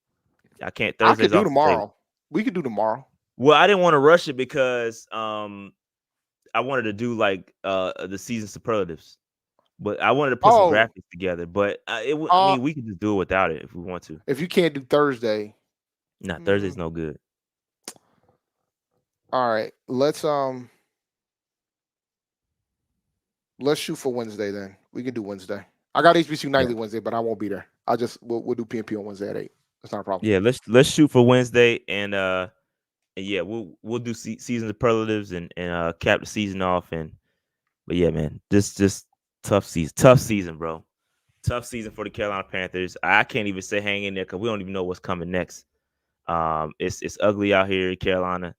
I can't. Thursday's I could do tomorrow. We could do tomorrow. Well, I didn't want to rush it because I wanted to do like the season superlatives, but I wanted to put some graphics together. But I mean, we could just do it without it if we want to. If you can't do Thursday, Thursday's no good. All right, let's shoot for Wednesday then. We can do Wednesday. I got HBCU nightly Wednesday, but I won't be there. We'll do PNP on Wednesday at 8. That's not a problem. Yeah, let's shoot for Wednesday, and yeah, we'll do season superlatives and cap the season off, but yeah, man, just tough season, bro. Tough season for the Carolina Panthers. I can't even say hang in there because we don't even know what's coming next. It's ugly out here in Carolina.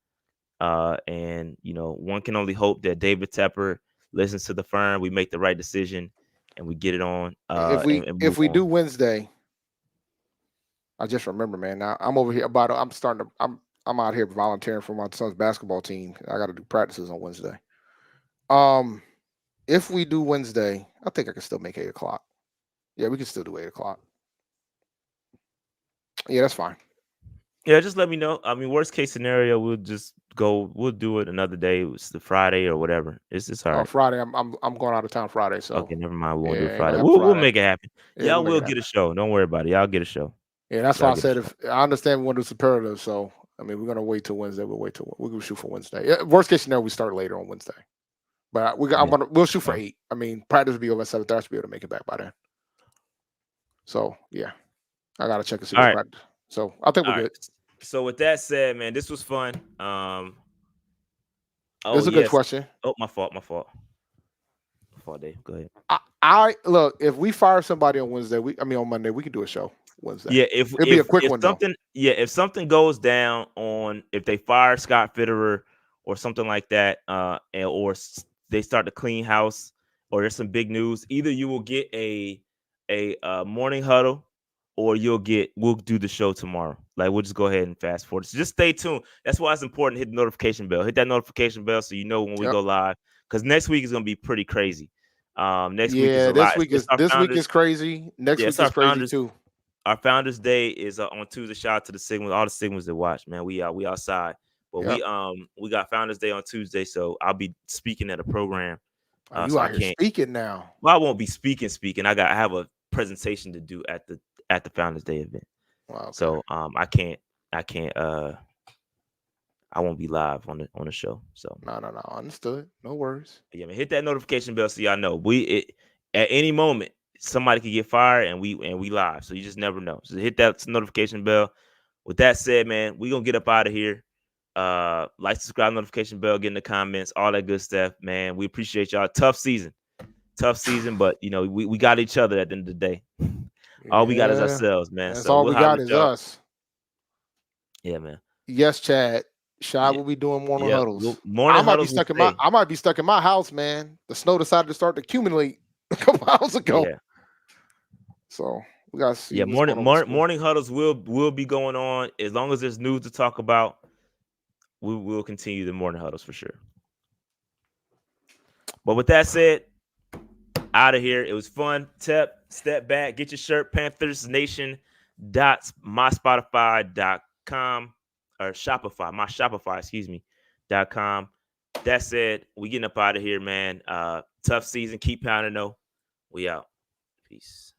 And one can only hope that David Tepper listens to the firm, we make the right decision, and we get it on. And If move we on. do Wednesday, I just remember, man. Now I'm over here I'm out here volunteering for my son's basketball team. I got to do practices on Wednesday. If we do Wednesday, I think I can still make 8:00. Yeah, we can still do 8:00. Yeah, that's fine. Yeah, just let me know. I mean, worst case scenario, we'll do it another day. It's the Friday or whatever. It's all right. Friday, I'm going out of town Friday, so Okay, never mind. We won't do yeah, it ain't Friday. gonna happen We'll Friday. make it happen. Yeah, Y'all we'll will make it get a show. Don't worry about it. Y'all get a show. Yeah, that's Y'all why I get a said show. if I understand we want to do superlative, so I mean we're gonna wait till Wednesday. We'll go shoot for Wednesday. Yeah, worst case scenario, we start later on Wednesday. But we'll shoot for 8. I mean, practice will be over at 7:30. I should be able to make it back by then. So yeah, I gotta check and see All what right. practice. So I think we're All right. good. So with that said, man, this was fun. This is a good question. Oh, my fault, Dave. Go ahead. I look, if we fire somebody on Wednesday, on Monday, we can do a show Wednesday. Yeah, It'll be a quick one though. If something goes down if they fire Scott Fitterer or something like that, they start to clean house, or there's some big news, either you will get a morning huddle, or we'll do the show tomorrow. Like, we'll just go ahead and fast forward. So just stay tuned. That's why it's important to hit the notification bell. Hit that notification bell so you know when we go live. Because next week is gonna be pretty crazy. Next week is a lot. This week is crazy. Next week is crazy too. Our Founders Day is on Tuesday. Shout out to the Sigmas, all the Sigmas that watch, man. We outside, but we got Founders Day on Tuesday, so I'll be speaking at a program. You out here speaking now? Well, I won't be speaking. I have a presentation to do at the Founders Day event. Wow. Okay. So I can't. I won't be live on the show. So no, understood. No worries. Yeah, man, hit that notification bell so y'all know. At any moment somebody could get fired and we live. So you just never know. So hit that notification bell. With that said, man, we gonna get up out of here. Like, subscribe, notification bell, get in the comments, all that good stuff, man. We appreciate y'all. Tough season, but we got each other at the end of the day. All we got is ourselves, man. That's all we got is us. Yeah, man. Yes, Chad. Shy will be doing morning huddles. I might be stuck in my house, man. The snow decided to start to accumulate a couple hours ago. Yeah. So we gotta see. Yeah, morning huddles will be going on as long as there's news to talk about. We will continue the morning huddles for sure. But with that said, out of here. It was fun. Step back, get your shirt. PanthersNation.myspotify.com or Shopify, .com. That said, we getting up out of here, man. Tough season. Keep pounding though. We out. Peace.